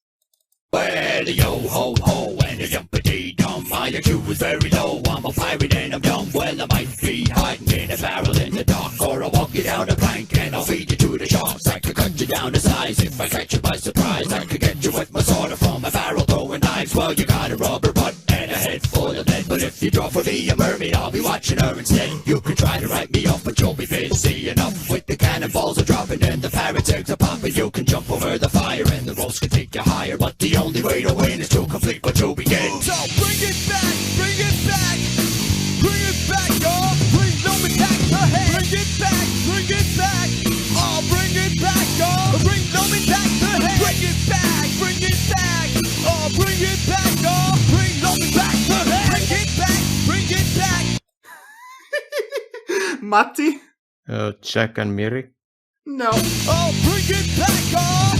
Well, yo ho ho, and a yumpity dum. My IQ is very low. I'm a pirate and I'm dumb. Well, I might be hiding in a barrel in the dark, or I'll walk you down a plank and I'll feed you to the sharks. I could cut you down to size if I catch you by surprise. I could get you with my sword or from a barrel throwing knives. Well, you got a rubber butt and a head full of lead, but if you draw for me a mermaid, I'll be watching her instead. You can try to write me off, but you'll be busy enough with the cannonballs are dropping and the parrot's eggs are popping. You can jump over the fire and the ropes can take you higher, but the only way to win is to complete what you begin. So bring it back, bring it back, bring it back, y'all. Please don't attack the head. Bring it back, oh, bring it back, y'all. Bring don't attack the head. Bring it back, oh, bring it back, y'all. Bring don't attack the head. Bring it back. Matti? Jack and Miri. No. Oh, bring it back, y'all.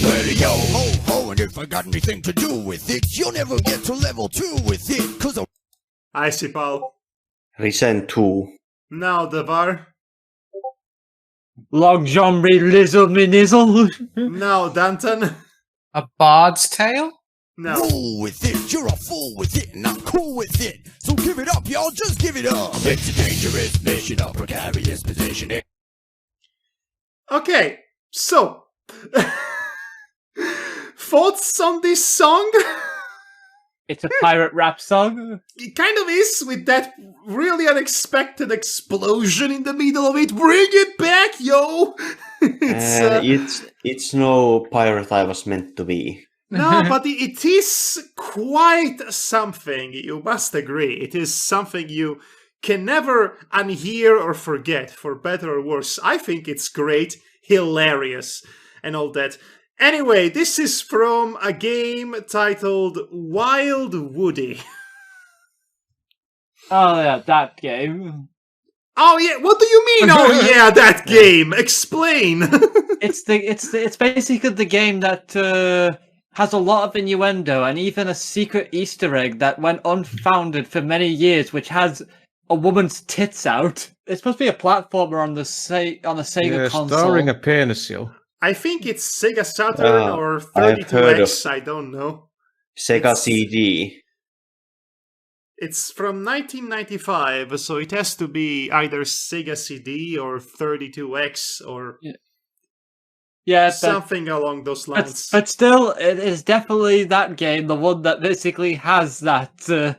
Well, yo ho ho, and if I got anything to do with it, you'll never get to level 2 with it, cause Icy Paul. Risen 2. Now, Devar. Long John Lizzle me nizzle. Now, Danton. A bard's tale? No. roll with it, you're a fool with it, and I'm cool with it. So give it up, y'all, just give it up. It's a dangerous mission, a precarious position. Okay, so. Thoughts on this song? It's a pirate rap song. It kind of is, with that really unexpected explosion in the middle of it. Bring it back, yo! It's no pirate I was meant to be. No, but it is quite something, you must agree. It is something you can never unhear or forget, for better or worse. I think it's great, hilarious, and all that. Anyway, this is from a game titled Wild Woody. Oh yeah, that game. Oh yeah, what do you mean? Oh yeah, that game. Explain. It's basically the game that has a lot of innuendo and even a secret Easter egg that went unfounded for many years, which has a woman's tits out. It's supposed to be a platformer on the Sega console. Starring a pencil. I think it's Sega Saturn or I've heard 32X, I don't know. Sega CD. It's from 1995, so it has to be either Sega CD or 32X or something along those lines. But still, it is definitely that game, the one that basically has that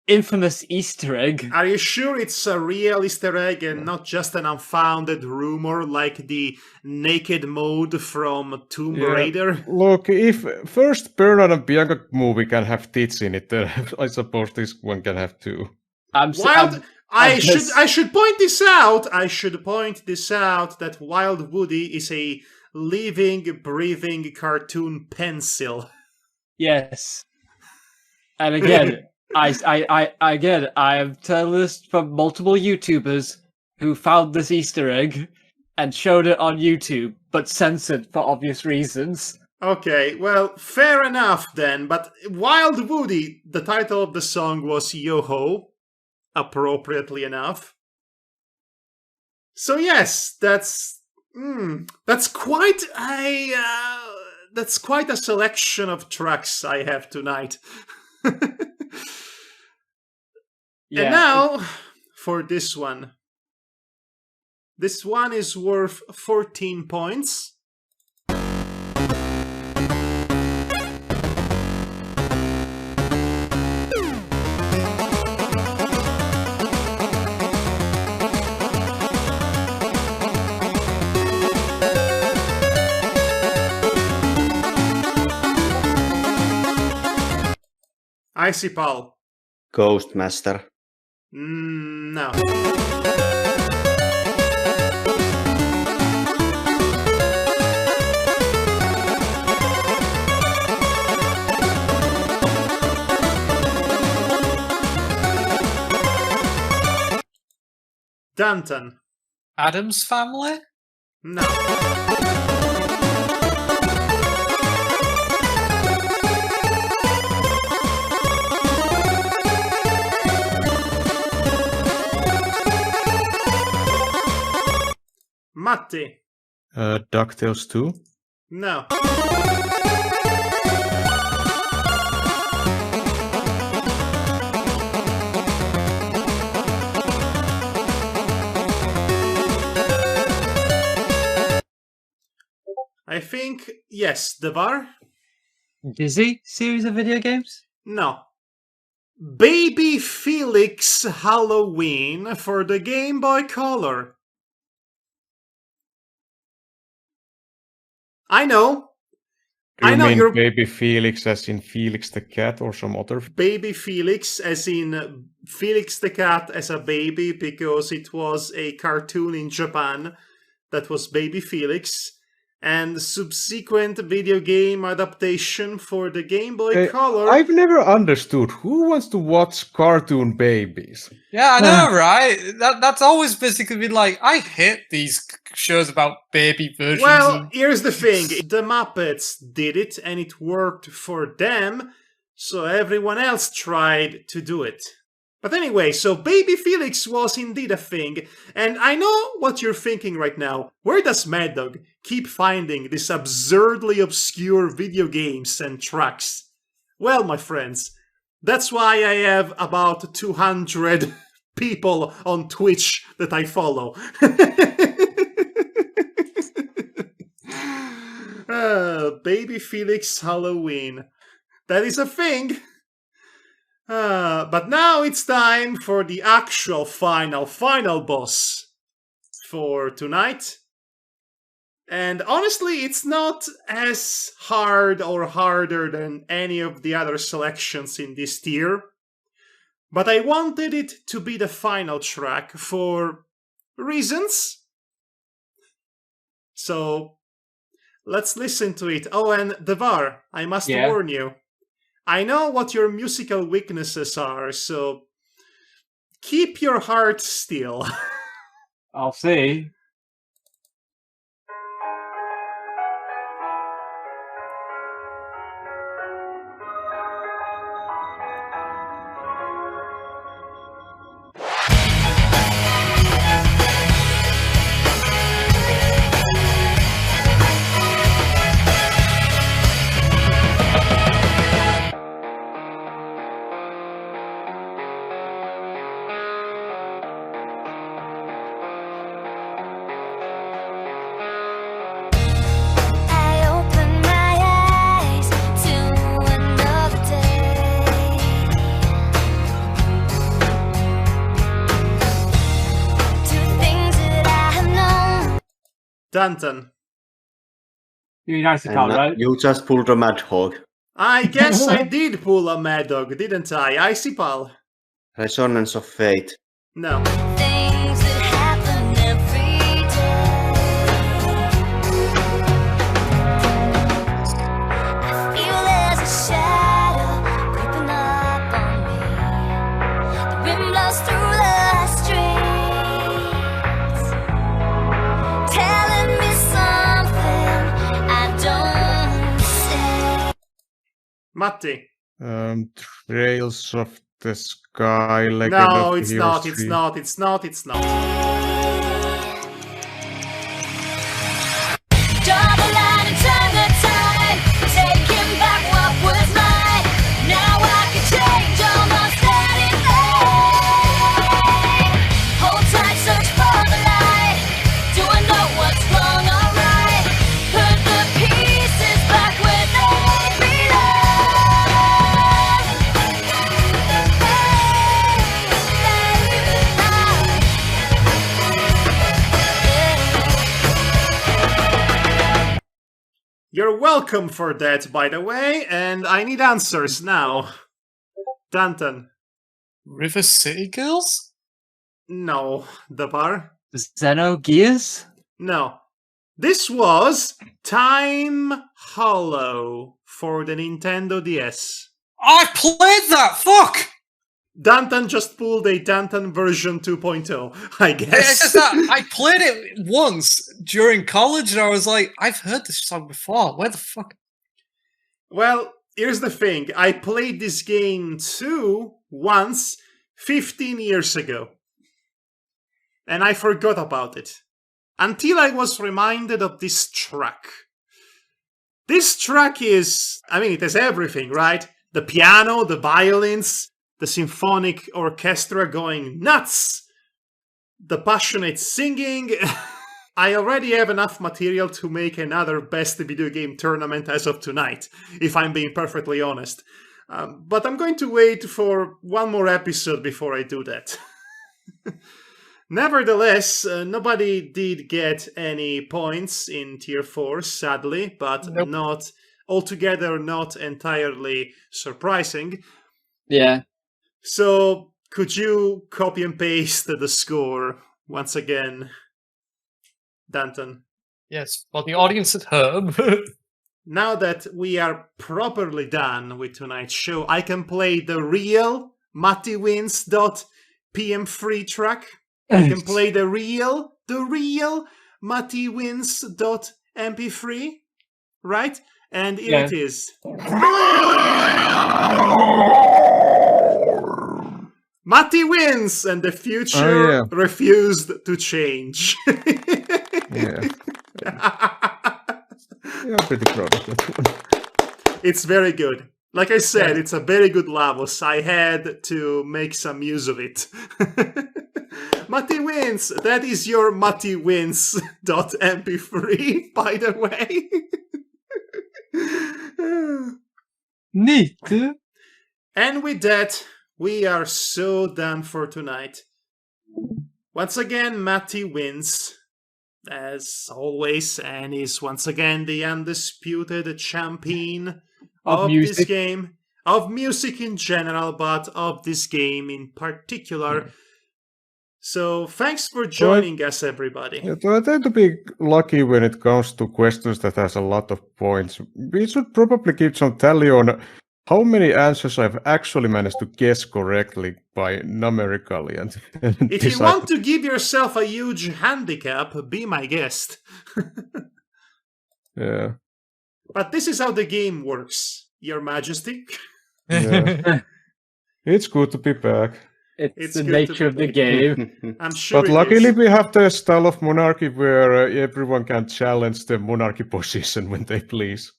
infamous Easter egg. Are you sure it's a real Easter egg and not just an unfounded rumor like the naked mode from Tomb Raider? Look, if first Bernard and Bianca movie can have tits in it, then I suppose this one can have too. I should point this out. I should point this out that Wild Woody is a living, breathing cartoon pencil. Yes. And again, I have telling this from multiple YouTubers who found this Easter egg and showed it on YouTube, but censored for obvious reasons. Okay, well, fair enough then, but Wild Woody, the title of the song was Yo-Ho, appropriately enough. So yes, that's quite a selection of tracks I have tonight. And now, for this one. This one is worth 14 points. Icy Paul. Ghostmaster. No. Danton. Adam's Family? No. Matti. DuckTales 2? No. I think, yes, Devar? Dizzy series of video games? No. Baby Felix Halloween for the Game Boy Color. I know. Do you I know mean you're Baby Felix as in Felix the cat or some other? Baby Felix as in Felix the cat as a baby, because it was a cartoon in Japan that was Baby Felix, and subsequent video game adaptation for the Game Boy Color. I've never understood who wants to watch cartoon babies. Yeah, I know, right? That's always basically been like, I hate these shows about baby versions. Well, here's the thing. The Muppets did it, and it worked for them, so everyone else tried to do it. But anyway, so Baby Felix was indeed a thing, and I know what you're thinking right now. Where does Madhog keep finding these absurdly obscure video games and tracks? Well, my friends, that's why I have about 200 people on Twitch that I follow. Baby Felix Halloween. That is a thing. But now it's time for the actual final boss for tonight. And honestly, it's not as hard or harder than any of the other selections in this tier. But I wanted it to be the final track for reasons. So let's listen to it. Oh, and Devar, I must warn you. I know what your musical weaknesses are, so keep your heart still. I'll see. Danton. You nice account, right? You just pulled a Madhog. I guess I did pull a Madhog, didn't I? Icy Pal. Resonance of Fate. No. Things that happen every day. I feel there's a shadow creeping up on me. The wind blows through the streets, telling me something I don't say. Matti. Trails of the Sky. Legend No, of it's Heroes not, 3. it's not. Draw the line and turn the tide, taking back what was mine. Now I can change almost anything. Hold tight, search for the light. Do I know what's wrong or right? Put the pieces back where they belong. You're welcome for that, by the way, and I need answers now. Danton. River City Girls? No. Devar. Xenogears? No. This was Time Hollow for the Nintendo DS. I played that! Fuck! Danton just pulled a Danton version 2.0, I It's guess. just that I played it once during college and I was like, I've heard this song before. Where the fuck? Well, here's the thing. I played this game too once 15 years ago. And I forgot about it. until I was reminded of this track. This track is, I mean, it has everything, right? The piano, the violins, the symphonic orchestra going nuts, the passionate singing. I already have enough material to make another best video game tournament as of tonight, if I'm being perfectly honest. But I'm going to wait for one more episode before I do that. Nevertheless, nobody did get any points in Tier 4, sadly, but not altogether not entirely surprising. Yeah. So, could you copy and paste the score once again, Danton? Yes, for the audience at home. Now that we are properly done with tonight's show, I can play the real MattyWins.pm3 track. I can play the real MattyWins.mp3, right? And here it is. Matty wins, and the future refused to change. Yeah. Yeah, pretty proud of that one. It's very good. Like I said, it's a very good Lavos. I had to make some use of it. Matty wins. That is your MattyWins.mp3, by the way. Neat. And with that, we are so done for tonight. Once again, Matty wins, as always, and is once again the undisputed champion of this game, of music in general, but of this game in particular. So thanks for joining us, everybody. Yeah, I tend to be lucky when it comes to questions that has a lot of points. We should probably keep some tally on how many answers I've actually managed to guess correctly by numerically. And if you want to give yourself a huge handicap, be my guest. Yeah. But this is how the game works, Your Majesty. Yeah. It's good to be back. It's the nature of the game. I'm sure. But luckily we have the style of monarchy where everyone can challenge the monarchy position when they please.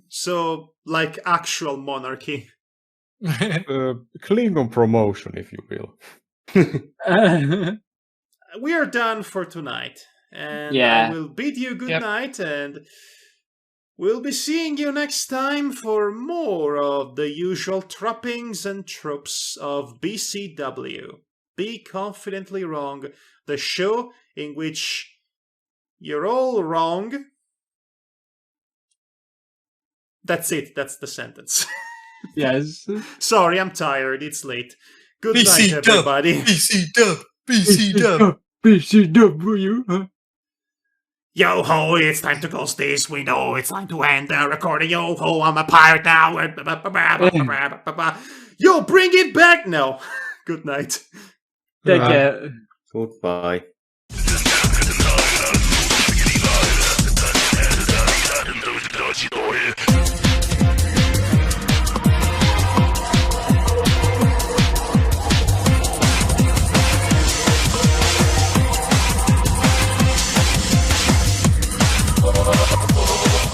So, like actual monarchy. Klingon promotion, if you will. We are done for tonight. And I will bid you good night, and we'll be seeing you next time for more of the usual trappings and tropes of BCW. Be Confidently Wrong, the show in which you're all wrong. That's it. That's the sentence. Yes. Sorry, I'm tired. It's late. Good night, everybody. BCW. BCW. Yo ho, it's time to close this window. It's time to end the recording. Yo ho, I'm a pirate now. Yo, bring it back now. Good night. Take care. Goodbye.